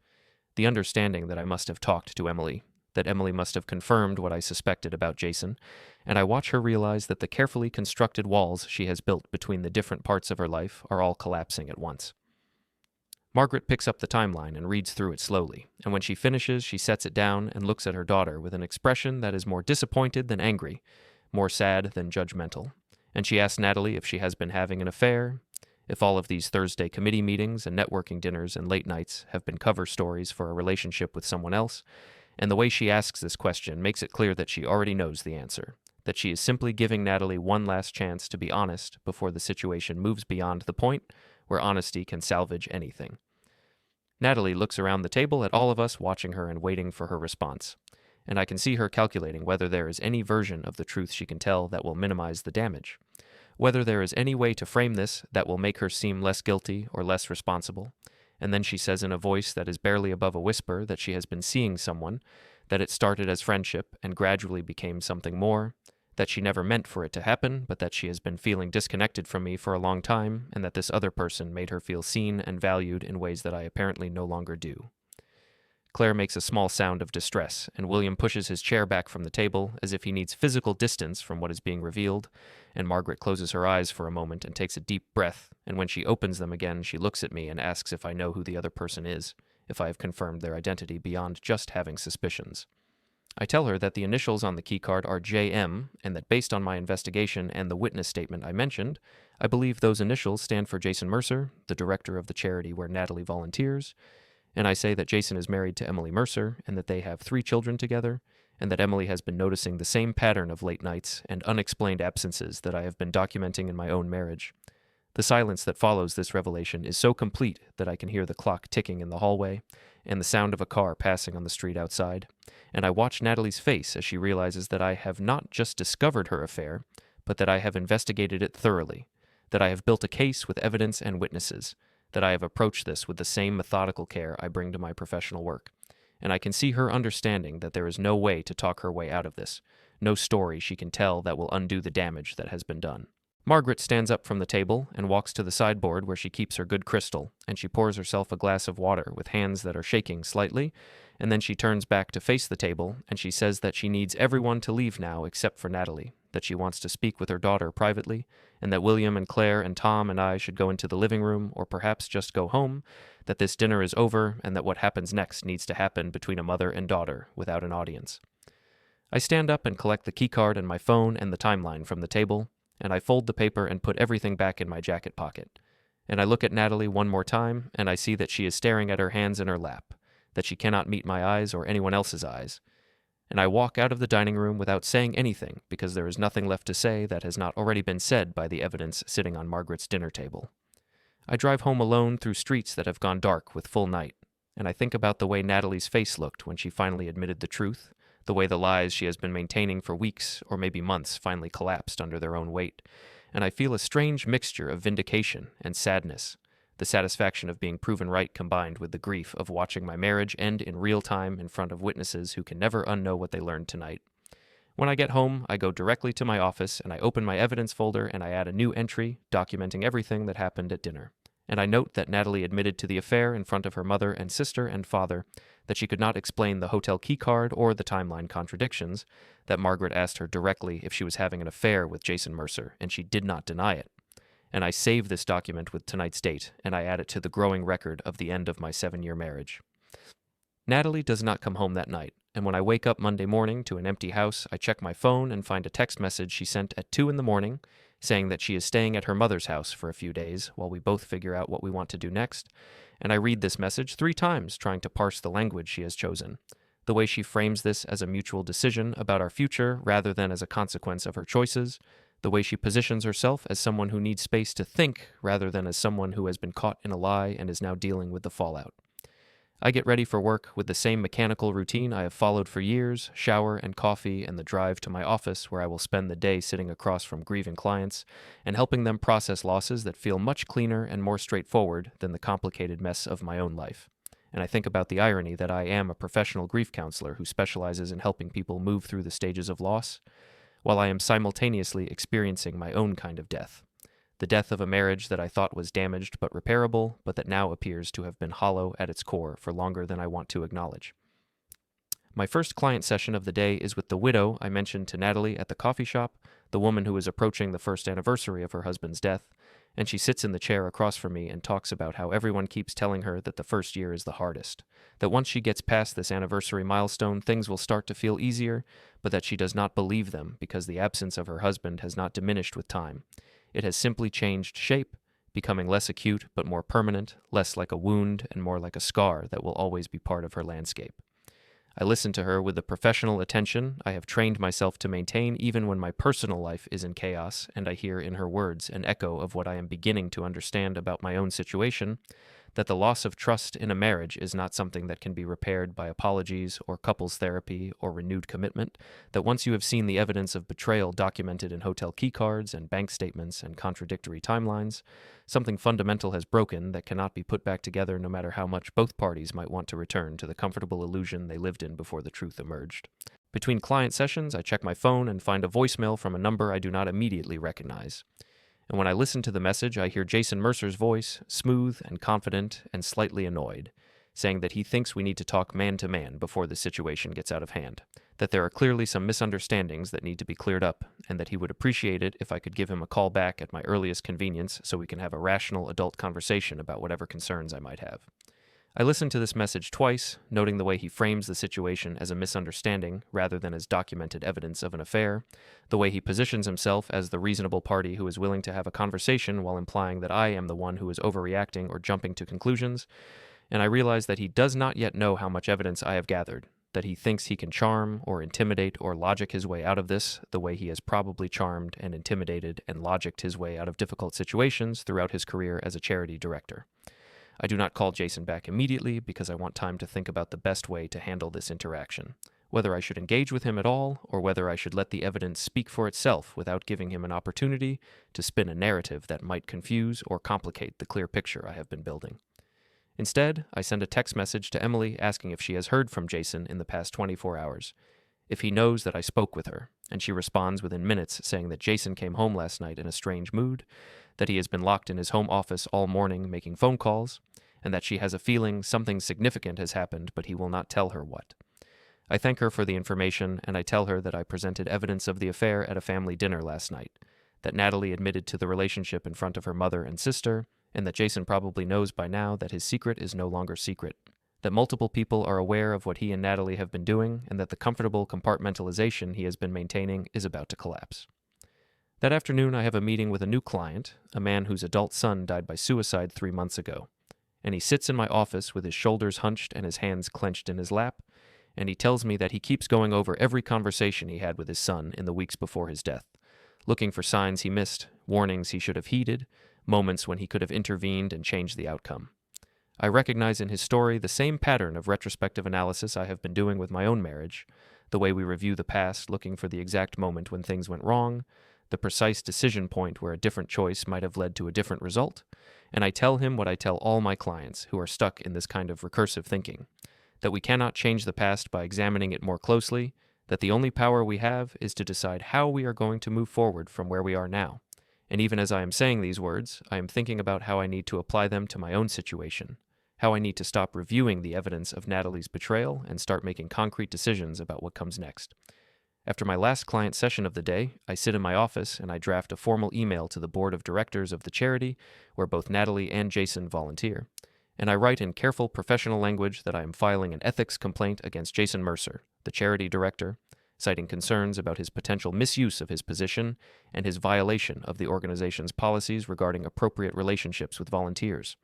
The understanding that I must have talked to Emily, that Emily must have confirmed what I suspected about Jason, and I watch her realize that the carefully constructed walls she has built between the different parts of her life are all collapsing at once. Margaret picks up the timeline and reads through it slowly, and when she finishes, she sets it down and looks at her daughter with an expression that is more disappointed than angry, more sad than judgmental. And she asks Natalie if she has been having an affair, if all of these Thursday committee meetings and networking dinners and late nights have been cover stories for a relationship with someone else. And the way she asks this question makes it clear that she already knows the answer, that she is simply giving Natalie one last chance to be honest before the situation moves beyond the point where honesty can salvage anything. Natalie looks around the table at all of us watching her and waiting for her response, and I can see her calculating whether there is any version of the truth she can tell that will minimize the damage, whether there is any way to frame this that will make her seem less guilty or less responsible. And then she says in a voice that is barely above a whisper that she has been seeing someone, that it started as friendship and gradually became something more, that she never meant for it to happen, but that she has been feeling disconnected from me for a long time, and that this other person made her feel seen and valued in ways that I apparently no longer do. Claire makes a small sound of distress, and William pushes his chair back from the table as if he needs physical distance from what is being revealed, and Margaret closes her eyes for a moment and takes a deep breath, and when she opens them again, she looks at me and asks if I know who the other person is, if I have confirmed their identity beyond just having suspicions. I tell her that the initials on the keycard are JM, and that based on my investigation and the witness statement I mentioned, I believe those initials stand for Jason Mercer, the director of the charity where Natalie volunteers, and I say that Jason is married to Emily Mercer, and that they have 3 children together, and that Emily has been noticing the same pattern of late nights and unexplained absences that I have been documenting in my own marriage. The silence that follows this revelation is so complete that I can hear the clock ticking in the hallway, and the sound of a car passing on the street outside, and I watch Natalie's face as she realizes that I have not just discovered her affair, but that I have investigated it thoroughly, that I have built a case with evidence and witnesses, that I have approached this with the same methodical care I bring to my professional work. And I can see her understanding that there is no way to talk her way out of this, no story she can tell that will undo the damage that has been done. Margaret stands up from the table and walks to the sideboard where she keeps her good crystal, and she pours herself a glass of water with hands that are shaking slightly, and then she turns back to face the table, and she says that she needs everyone to leave now except for Natalie, that she wants to speak with her daughter privately, and that William and Claire and Tom and I should go into the living room or perhaps just go home, that this dinner is over, and that what happens next needs to happen between a mother and daughter without an audience. I stand up and collect the keycard and my phone and the timeline from the table, and I fold the paper and put everything back in my jacket pocket. And I look at Natalie one more time, and I see that she is staring at her hands in her lap, that she cannot meet my eyes or anyone else's eyes. And I walk out of the dining room without saying anything, because there is nothing left to say that has not already been said by the evidence sitting on Margaret's dinner table. I drive home alone through streets that have gone dark with full night, and I think about the way Natalie's face looked when she finally admitted the truth, the way the lies she has been maintaining for weeks or maybe months finally collapsed under their own weight, and I feel a strange mixture of vindication and sadness, the satisfaction of being proven right combined with the grief of watching my marriage end in real time in front of witnesses who can never unknow what they learned tonight. When I get home, I go directly to my office and I open my evidence folder and I add a new entry documenting everything that happened at dinner. And I note that Natalie admitted to the affair in front of her mother and sister and father, that she could not explain the hotel keycard or the timeline contradictions, that Margaret asked her directly if she was having an affair with Jason Mercer, and she did not deny it. And I save this document with tonight's date, and I add it to the growing record of the end of my 7-year marriage. Natalie does not come home that night, and when I wake up Monday morning to an empty house, I check my phone and find a text message she sent at 2 a.m, saying that she is staying at her mother's house for a few days while we both figure out what we want to do next, and I read this message 3 times trying to parse the language she has chosen, the way she frames this as a mutual decision about our future rather than as a consequence of her choices, the way she positions herself as someone who needs space to think rather than as someone who has been caught in a lie and is now dealing with the fallout. I get ready for work with the same mechanical routine I have followed for years, shower and coffee and the drive to my office where I will spend the day sitting across from grieving clients and helping them process losses that feel much cleaner and more straightforward than the complicated mess of my own life. And I think about the irony that I am a professional grief counselor who specializes in helping people move through the stages of loss, while I am simultaneously experiencing my own kind of death. The death of a marriage that I thought was damaged but repairable, but that now appears to have been hollow at its core for longer than I want to acknowledge. My first client session of the day is with the widow I mentioned to Natalie at the coffee shop, the woman who is approaching the first anniversary of her husband's death, and she sits in the chair across from me and talks about how everyone keeps telling her that the first year is the hardest, that once she gets past this anniversary milestone, things will start to feel easier, but that she does not believe them because the absence of her husband has not diminished with time. It has simply changed shape, becoming less acute but more permanent, less like a wound and more like a scar that will always be part of her landscape. I listen to her with the professional attention I have trained myself to maintain even when my personal life is in chaos, and I hear in her words an echo of what I am beginning to understand about my own situation, that the loss of trust in a marriage is not something that can be repaired by apologies or couples therapy or renewed commitment, that once you have seen the evidence of betrayal documented in hotel keycards and bank statements and contradictory timelines, something fundamental has broken that cannot be put back together no matter how much both parties might want to return to the comfortable illusion they lived in before the truth emerged. Between client sessions, I check my phone and find a voicemail from a number I do not immediately recognize. And when I listen to the message, I hear Jason Mercer's voice, smooth and confident and slightly annoyed, saying that he thinks we need to talk man to man before the situation gets out of hand, that there are clearly some misunderstandings that need to be cleared up, and that he would appreciate it if I could give him a call back at my earliest convenience so we can have a rational adult conversation about whatever concerns I might have. I listened to this message twice, noting the way he frames the situation as a misunderstanding rather than as documented evidence of an affair, the way he positions himself as the reasonable party who is willing to have a conversation while implying that I am the one who is overreacting or jumping to conclusions, and I realize that he does not yet know how much evidence I have gathered, that he thinks he can charm or intimidate or logic his way out of this the way he has probably charmed and intimidated and logicked his way out of difficult situations throughout his career as a charity director. I do not call Jason back immediately because I want time to think about the best way to handle this interaction, whether I should engage with him at all or whether I should let the evidence speak for itself without giving him an opportunity to spin a narrative that might confuse or complicate the clear picture I have been building. Instead, I send a text message to Emily asking if she has heard from Jason in the past 24 hours, if he knows that I spoke with her, and she responds within minutes saying that Jason came home last night in a strange mood, that he has been locked in his home office all morning making phone calls, and that she has a feeling something significant has happened, but he will not tell her what. I thank her for the information, and I tell her that I presented evidence of the affair at a family dinner last night, that Natalie admitted to the relationship in front of her mother and sister, and that Jason probably knows by now that his secret is no longer secret, that multiple people are aware of what he and Natalie have been doing, and that the comfortable compartmentalization he has been maintaining is about to collapse. That afternoon, I have a meeting with a new client, a man whose adult son died by suicide 3 months ago, and he sits in my office with his shoulders hunched and his hands clenched in his lap, and he tells me that he keeps going over every conversation he had with his son in the weeks before his death, looking for signs he missed, warnings he should have heeded, moments when he could have intervened and changed the outcome. I recognize in his story the same pattern of retrospective analysis I have been doing with my own marriage, the way we review the past looking for the exact moment when things went wrong, the precise decision point where a different choice might have led to a different result, and I tell him what I tell all my clients who are stuck in this kind of recursive thinking, that we cannot change the past by examining it more closely, that the only power we have is to decide how we are going to move forward from where we are now. And even as I am saying these words, I am thinking about how I need to apply them to my own situation, how I need to stop reviewing the evidence of Natalie's betrayal and start making concrete decisions about what comes next. After my last client session of the day, I sit in my office and I draft a formal email to the board of directors of the charity, where both Natalie and Jason volunteer, and I write in careful professional language that I am filing an ethics complaint against Jason Mercer, the charity director, citing concerns about his potential misuse of his position and his violation of the organization's policies regarding appropriate relationships with volunteers.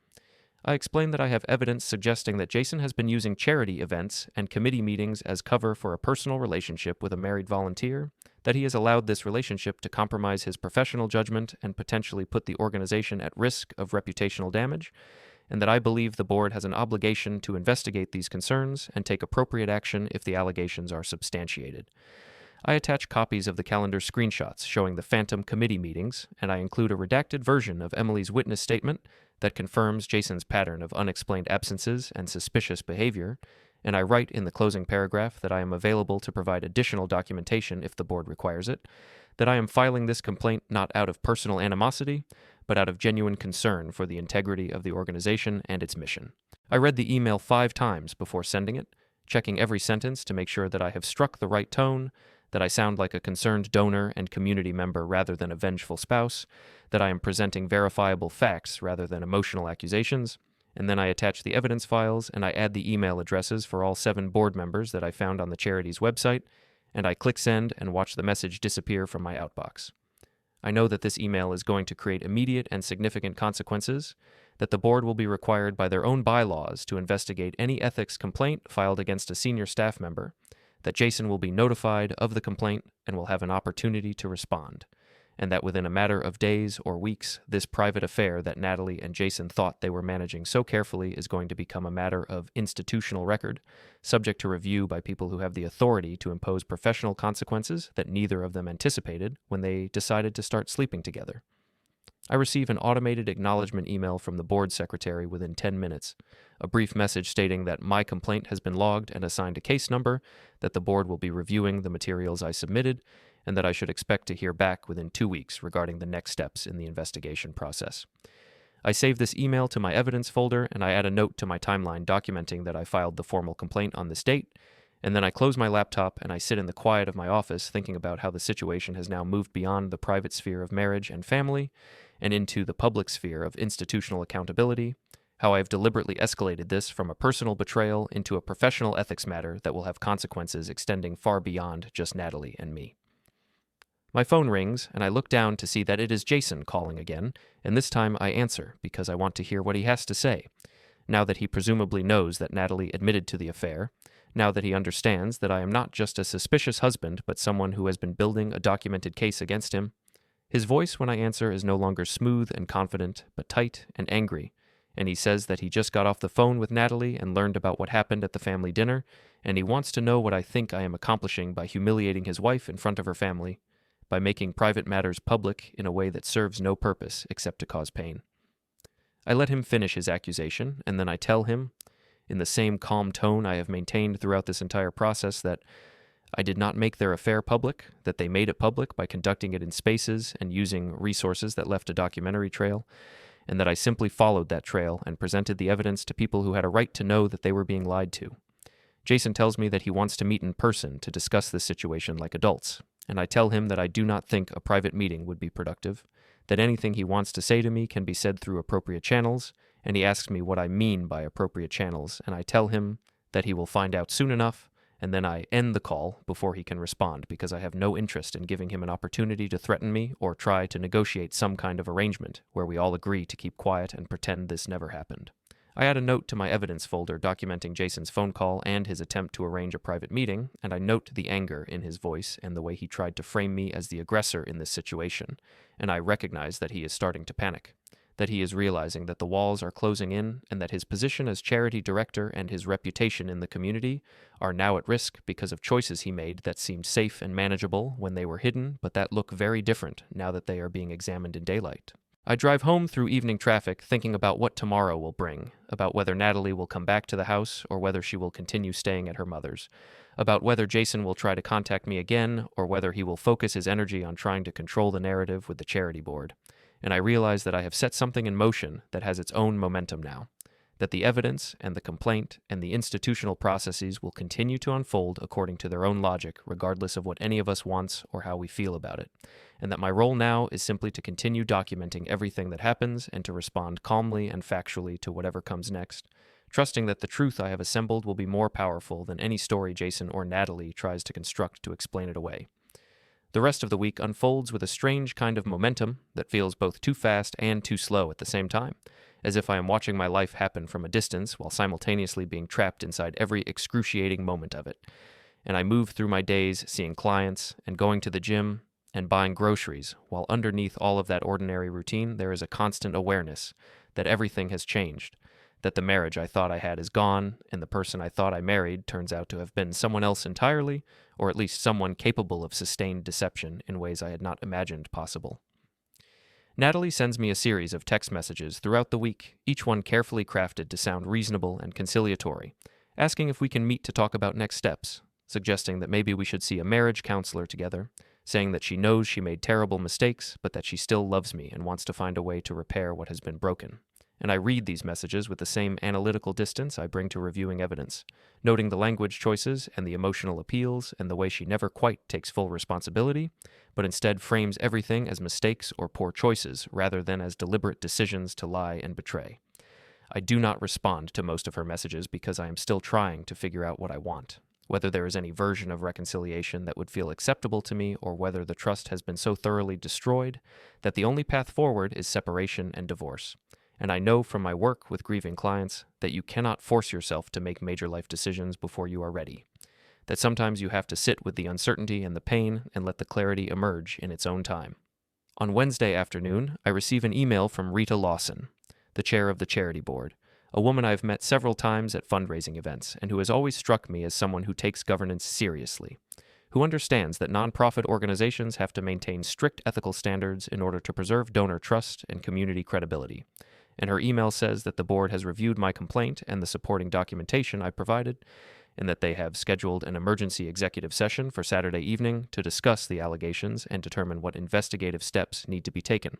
I explain that I have evidence suggesting that Jason has been using charity events and committee meetings as cover for a personal relationship with a married volunteer, that he has allowed this relationship to compromise his professional judgment and potentially put the organization at risk of reputational damage, and that I believe the board has an obligation to investigate these concerns and take appropriate action if the allegations are substantiated. I attach copies of the calendar screenshots showing the phantom committee meetings, and I include a redacted version of Emily's witness statement that confirms Jason's pattern of unexplained absences and suspicious behavior, and I write in the closing paragraph that I am available to provide additional documentation if the board requires it, that I am filing this complaint not out of personal animosity, but out of genuine concern for the integrity of the organization and its mission. I read the email 5 times before sending it, checking every sentence to make sure that I have struck the right tone, that I sound like a concerned donor and community member rather than a vengeful spouse, that I am presenting verifiable facts rather than emotional accusations, and then I attach the evidence files and I add the email addresses for all 7 board members that I found on the charity's website, and I click send and watch the message disappear from my outbox. I know that this email is going to create immediate and significant consequences, that the board will be required by their own bylaws to investigate any ethics complaint filed against a senior staff member, that Jason will be notified of the complaint and will have an opportunity to respond, and that within a matter of days or weeks, this private affair that Natalie and Jason thought they were managing so carefully is going to become a matter of institutional record, subject to review by people who have the authority to impose professional consequences that neither of them anticipated when they decided to start sleeping together. I receive an automated acknowledgement email from the board secretary within 10 minutes, a brief message stating that my complaint has been logged and assigned a case number, that the board will be reviewing the materials I submitted, and that I should expect to hear back within 2 weeks regarding the next steps in the investigation process. I save this email to my evidence folder, and I add a note to my timeline documenting that I filed the formal complaint on this date, and then I close my laptop and I sit in the quiet of my office thinking about how the situation has now moved beyond the private sphere of marriage and family and into the public sphere of institutional accountability, how I have deliberately escalated this from a personal betrayal into a professional ethics matter that will have consequences extending far beyond just Natalie and me. My phone rings, and I look down to see that it is Jason calling again, and this time I answer because I want to hear what he has to say, now that he presumably knows that Natalie admitted to the affair, now that he understands that I am not just a suspicious husband but someone who has been building a documented case against him. His voice when I answer is no longer smooth and confident, but tight and angry, and he says that he just got off the phone with Natalie and learned about what happened at the family dinner, and he wants to know what I think I am accomplishing by humiliating his wife in front of her family, by making private matters public in a way that serves no purpose except to cause pain. I let him finish his accusation, and then I tell him, in the same calm tone I have maintained throughout this entire process, that I did not make their affair public, that they made it public by conducting it in spaces and using resources that left a documentary trail, and that I simply followed that trail and presented the evidence to people who had a right to know that they were being lied to. Jason tells me that he wants to meet in person to discuss this situation like adults, and I tell him that I do not think a private meeting would be productive, that anything he wants to say to me can be said through appropriate channels, and he asks me what I mean by appropriate channels, and I tell him that he will find out soon enough, and then I end the call before he can respond because I have no interest in giving him an opportunity to threaten me or try to negotiate some kind of arrangement where we all agree to keep quiet and pretend this never happened. I add a note to my evidence folder documenting Jason's phone call and his attempt to arrange a private meeting, and I note the anger in his voice and the way he tried to frame me as the aggressor in this situation, and I recognize that he is starting to panic, that he is realizing that the walls are closing in and that his position as charity director and his reputation in the community are now at risk because of choices he made that seemed safe and manageable when they were hidden, but that look very different now that they are being examined in daylight. I drive home through evening traffic thinking about what tomorrow will bring, about whether Natalie will come back to the house or whether she will continue staying at her mother's, about whether Jason will try to contact me again or whether he will focus his energy on trying to control the narrative with the charity board. And I realize that I have set something in motion that has its own momentum now, that the evidence and the complaint and the institutional processes will continue to unfold according to their own logic, regardless of what any of us wants or how we feel about it, and that my role now is simply to continue documenting everything that happens and to respond calmly and factually to whatever comes next, trusting that the truth I have assembled will be more powerful than any story Jason or Natalie tries to construct to explain it away. The rest of the week unfolds with a strange kind of momentum that feels both too fast and too slow at the same time, as if I am watching my life happen from a distance while simultaneously being trapped inside every excruciating moment of it. And I move through my days seeing clients and going to the gym and buying groceries, while underneath all of that ordinary routine there is a constant awareness that everything has changed, that the marriage I thought I had is gone, and the person I thought I married turns out to have been someone else entirely, or at least someone capable of sustained deception in ways I had not imagined possible. Natalie sends me a series of text messages throughout the week, each one carefully crafted to sound reasonable and conciliatory, asking if we can meet to talk about next steps, suggesting that maybe we should see a marriage counselor together, saying that she knows she made terrible mistakes, but that she still loves me and wants to find a way to repair what has been broken, and I read these messages with the same analytical distance I bring to reviewing evidence, noting the language choices and the emotional appeals and the way she never quite takes full responsibility, but instead frames everything as mistakes or poor choices rather than as deliberate decisions to lie and betray. I do not respond to most of her messages because I am still trying to figure out what I want, whether there is any version of reconciliation that would feel acceptable to me, or whether the trust has been so thoroughly destroyed that the only path forward is separation and divorce. And I know from my work with grieving clients that you cannot force yourself to make major life decisions before you are ready. That sometimes you have to sit with the uncertainty and the pain and let the clarity emerge in its own time. On Wednesday afternoon, I receive an email from Rita Lawson, the chair of the charity board, a woman I've met several times at fundraising events and who has always struck me as someone who takes governance seriously, who understands that nonprofit organizations have to maintain strict ethical standards in order to preserve donor trust and community credibility. And her email says that the board has reviewed my complaint and the supporting documentation I provided, and that they have scheduled an emergency executive session for Saturday evening to discuss the allegations and determine what investigative steps need to be taken.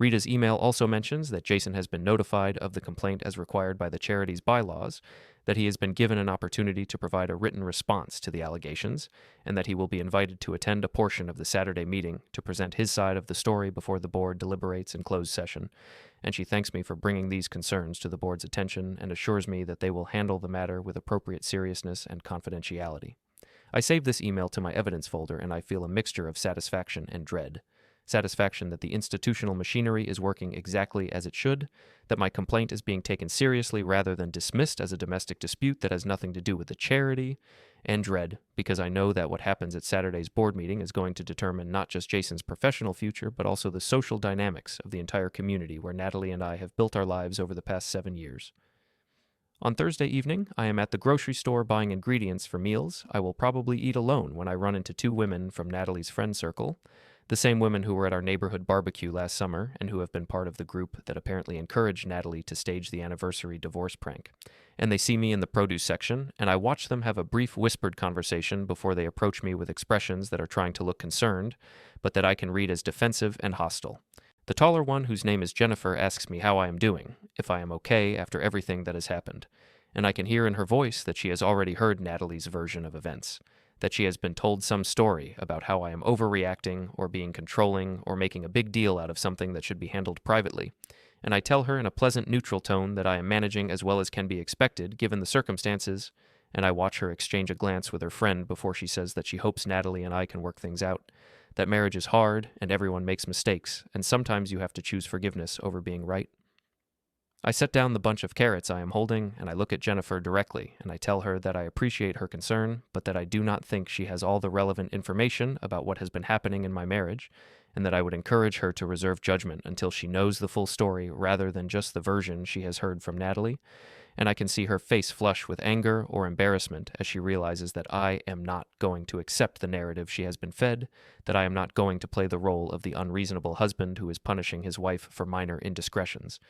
Rita's email also mentions that Jason has been notified of the complaint as required by the charity's bylaws, that he has been given an opportunity to provide a written response to the allegations, and that he will be invited to attend a portion of the Saturday meeting to present his side of the story before the board deliberates in closed session. And she thanks me for bringing these concerns to the board's attention and assures me that they will handle the matter with appropriate seriousness and confidentiality. I save this email to my evidence folder, and I feel a mixture of satisfaction and dread. Satisfaction that the institutional machinery is working exactly as it should, that my complaint is being taken seriously rather than dismissed as a domestic dispute that has nothing to do with the charity, and dread because I know that what happens at Saturday's board meeting is going to determine not just Jason's professional future, but also the social dynamics of the entire community where Natalie and I have built our lives over the past 7 years. On Thursday evening, I am at the grocery store buying ingredients for meals I will probably eat alone when I run into 2 women from Natalie's friend circle, the same women who were at our neighborhood barbecue last summer and who have been part of the group that apparently encouraged Natalie to stage the anniversary divorce prank. And they see me in the produce section, and I watch them have a brief whispered conversation before they approach me with expressions that are trying to look concerned, but that I can read as defensive and hostile. The taller one, whose name is Jennifer, asks me how I am doing, if I am okay after everything that has happened, and I can hear in her voice that she has already heard Natalie's version of events, that she has been told some story about how I am overreacting or being controlling or making a big deal out of something that should be handled privately. And I tell her in a pleasant neutral tone that I am managing as well as can be expected given the circumstances, and I watch her exchange a glance with her friend before she says that she hopes Natalie and I can work things out, that marriage is hard and everyone makes mistakes, and sometimes you have to choose forgiveness over being right. I set down the bunch of carrots I am holding, and I look at Jennifer directly, and I tell her that I appreciate her concern, but that I do not think she has all the relevant information about what has been happening in my marriage, and that I would encourage her to reserve judgment until she knows the full story rather than just the version she has heard from Natalie, and I can see her face flush with anger or embarrassment as she realizes that I am not going to accept the narrative she has been fed, that I am not going to play the role of the unreasonable husband who is punishing his wife for minor indiscretions.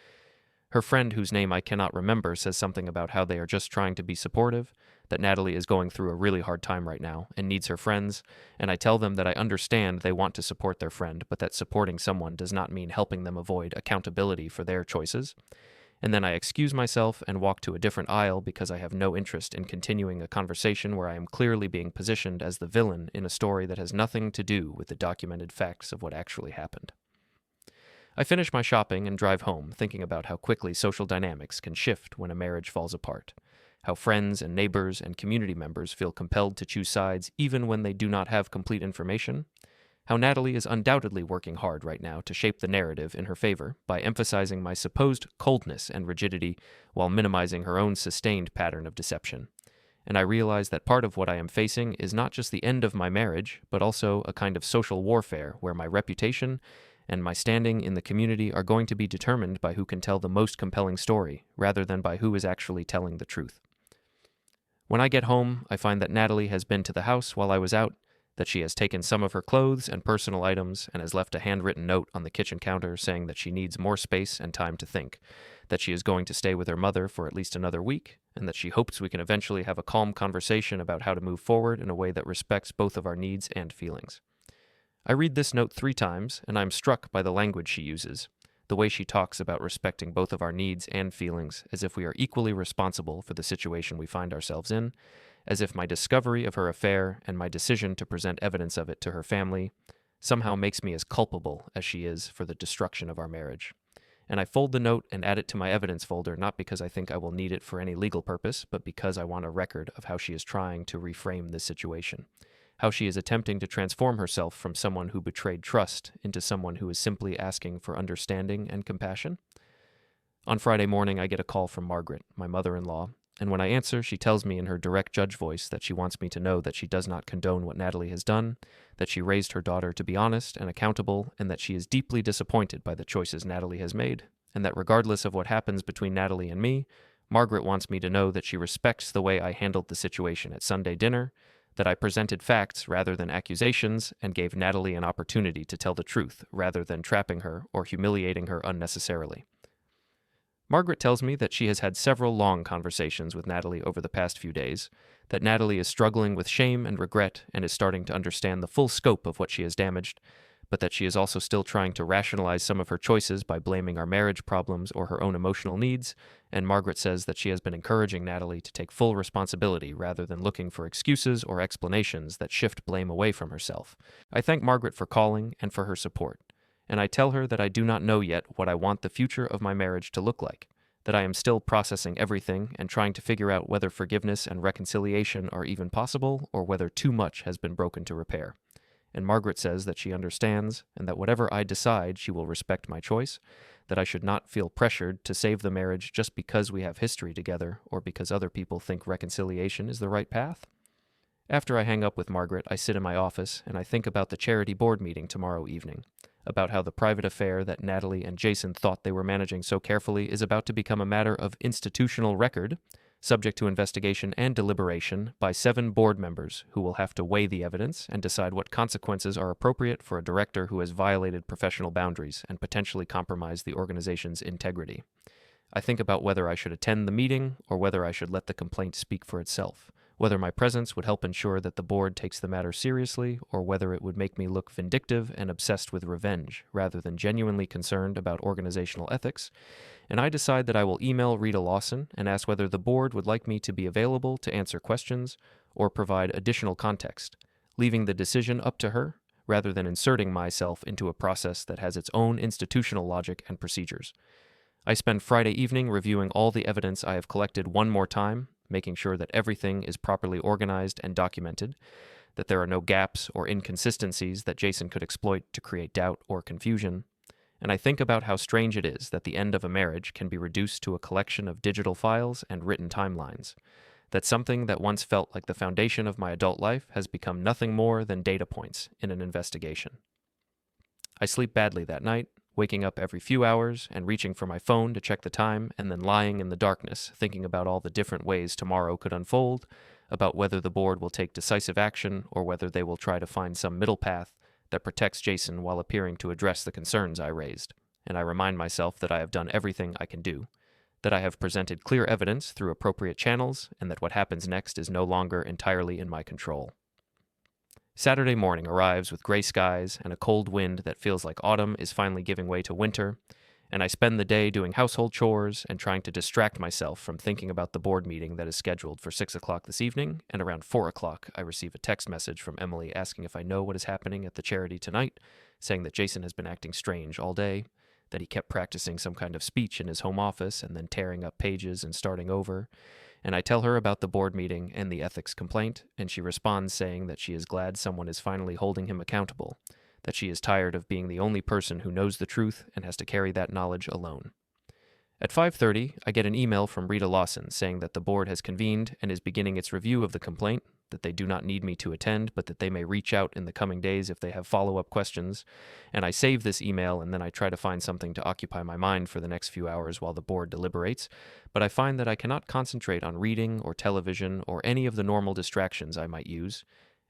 Her friend, whose name I cannot remember, says something about how they are just trying to be supportive, that Natalie is going through a really hard time right now and needs her friends, and I tell them that I understand they want to support their friend, but that supporting someone does not mean helping them avoid accountability for their choices. And then I excuse myself and walk to a different aisle because I have no interest in continuing a conversation where I am clearly being positioned as the villain in a story that has nothing to do with the documented facts of what actually happened. I finish my shopping and drive home, thinking about how quickly social dynamics can shift when a marriage falls apart, how friends and neighbors and community members feel compelled to choose sides even when they do not have complete information, how Natalie is undoubtedly working hard right now to shape the narrative in her favor by emphasizing my supposed coldness and rigidity while minimizing her own sustained pattern of deception. And I realize that part of what I am facing is not just the end of my marriage, but also a kind of social warfare where my reputation and my standing in the community are going to be determined by who can tell the most compelling story, rather than by who is actually telling the truth. When I get home, I find that Natalie has been to the house while I was out, that she has taken some of her clothes and personal items and has left a handwritten note on the kitchen counter saying that she needs more space and time to think, that she is going to stay with her mother for at least another week, and that she hopes we can eventually have a calm conversation about how to move forward in a way that respects both of our needs and feelings. I read this note 3 times, and I am struck by the language she uses, The way she talks about respecting both of our needs and feelings, as if we are equally responsible for the situation we find ourselves in, as if my discovery of her affair and my decision to present evidence of it to her family somehow makes me as culpable as she is for the destruction of our marriage. And I fold the note and add it to my evidence folder, not because I think I will need it for any legal purpose, but because I want a record of how she is trying to reframe this situation, how she is attempting to transform herself from someone who betrayed trust into someone who is simply asking for understanding and compassion. On Friday morning, I get a call from Margaret, my mother-in-law, and when I answer, she tells me in her direct judge voice that she wants me to know that she does not condone what Natalie has done, that she raised her daughter to be honest and accountable, and that she is deeply disappointed by the choices Natalie has made, and that regardless of what happens between Natalie and me, Margaret wants me to know that she respects the way I handled the situation at Sunday dinner, that I presented facts rather than accusations, and gave Natalie an opportunity to tell the truth rather than trapping her or humiliating her unnecessarily. Margaret tells me that she has had several long conversations with Natalie over the past few days, that Natalie is struggling with shame and regret and is starting to understand the full scope of what she has damaged, but that she is also still trying to rationalize some of her choices by blaming our marriage problems or her own emotional needs, and Margaret says that she has been encouraging Natalie to take full responsibility rather than looking for excuses or explanations that shift blame away from herself. I thank Margaret for calling and for her support, and I tell her that I do not know yet what I want the future of my marriage to look like, that I am still processing everything and trying to figure out whether forgiveness and reconciliation are even possible or whether too much has been broken to repair. And Margaret says that she understands and that whatever I decide, she will respect my choice, that I should not feel pressured to save the marriage just because we have history together or because other people think reconciliation is the right path. After I hang up with Margaret, I sit in my office and I think about the charity board meeting tomorrow evening, about how the private affair that Natalie and Jason thought they were managing so carefully is about to become a matter of institutional record, subject to investigation and deliberation by 7 board members who will have to weigh the evidence and decide what consequences are appropriate for a director who has violated professional boundaries and potentially compromised the organization's integrity. I think about whether I should attend the meeting or whether I should let the complaint speak for itself, whether my presence would help ensure that the board takes the matter seriously, or whether it would make me look vindictive and obsessed with revenge, rather than genuinely concerned about organizational ethics, and I decide that I will email Rita Lawson and ask whether the board would like me to be available to answer questions or provide additional context, leaving the decision up to her, rather than inserting myself into a process that has its own institutional logic and procedures. I spend Friday evening reviewing all the evidence I have collected one more time, making sure that everything is properly organized and documented, that there are no gaps or inconsistencies that Jason could exploit to create doubt or confusion. And I think about how strange it is that the end of a marriage can be reduced to a collection of digital files and written timelines, that something that once felt like the foundation of my adult life has become nothing more than data points in an investigation. I sleep badly that night, waking up every few hours and reaching for my phone to check the time, and then lying in the darkness, thinking about all the different ways tomorrow could unfold, about whether the board will take decisive action or whether they will try to find some middle path that protects Jason while appearing to address the concerns I raised. And I remind myself that I have done everything I can do, that I have presented clear evidence through appropriate channels, and that what happens next is no longer entirely in my control. Saturday morning arrives with gray skies and a cold wind that feels like autumn is finally giving way to winter, and I spend the day doing household chores and trying to distract myself from thinking about the board meeting that is scheduled for 6 o'clock this evening, and around 4 o'clock I receive a text message from Emily asking if I know what is happening at the charity tonight, saying that Jason has been acting strange all day, that he kept practicing some kind of speech in his home office and then tearing up pages and starting over. And I tell her about the board meeting and the ethics complaint, and she responds saying that she is glad someone is finally holding him accountable, that she is tired of being the only person who knows the truth and has to carry that knowledge alone. At 5:30, I get an email from Rita Lawson saying that the board has convened and is beginning its review of the complaint, that they do not need me to attend, but that they may reach out in the coming days if they have follow-up questions. And I save this email, and then I try to find something to occupy my mind for the next few hours while the board deliberates, but I find that I cannot concentrate on reading or television or any of the normal distractions I might use,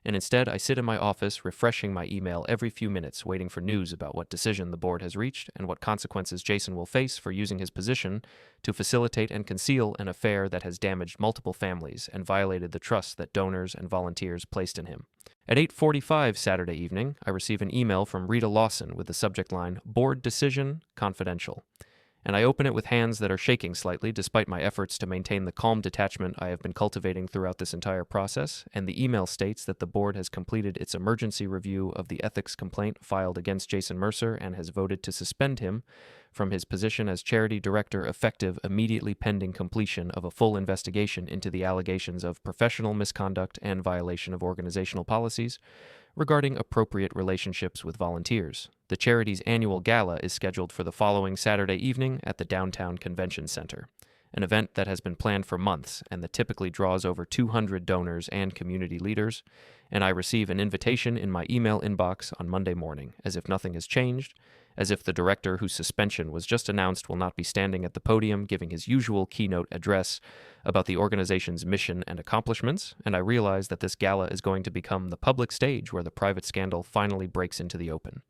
And instead, I sit in my office refreshing my email every few minutes, waiting for news about what decision the board has reached and what consequences Jason will face for using his position to facilitate and conceal an affair that has damaged multiple families and violated the trust that donors and volunteers placed in him. At 8:45 Saturday evening, I receive an email from Rita Lawson with the subject line, "Board Decision, Confidential." And I open it with hands that are shaking slightly despite my efforts to maintain the calm detachment I have been cultivating throughout this entire process, and the email states that the board has completed its emergency review of the ethics complaint filed against Jason Mercer and has voted to suspend him from his position as charity director effective immediately pending completion of a full investigation into the allegations of professional misconduct and violation of organizational policies regarding appropriate relationships with volunteers. The charity's annual gala is scheduled for the following Saturday evening at the Downtown Convention Center, an event that has been planned for months and that typically draws over 200 donors and community leaders, and I receive an invitation in my email inbox on Monday morning, as if nothing has changed, as if the director whose suspension was just announced will not be standing at the podium giving his usual keynote address about the organization's mission and accomplishments, and I realize that this gala is going to become the public stage where the private scandal finally breaks into the open.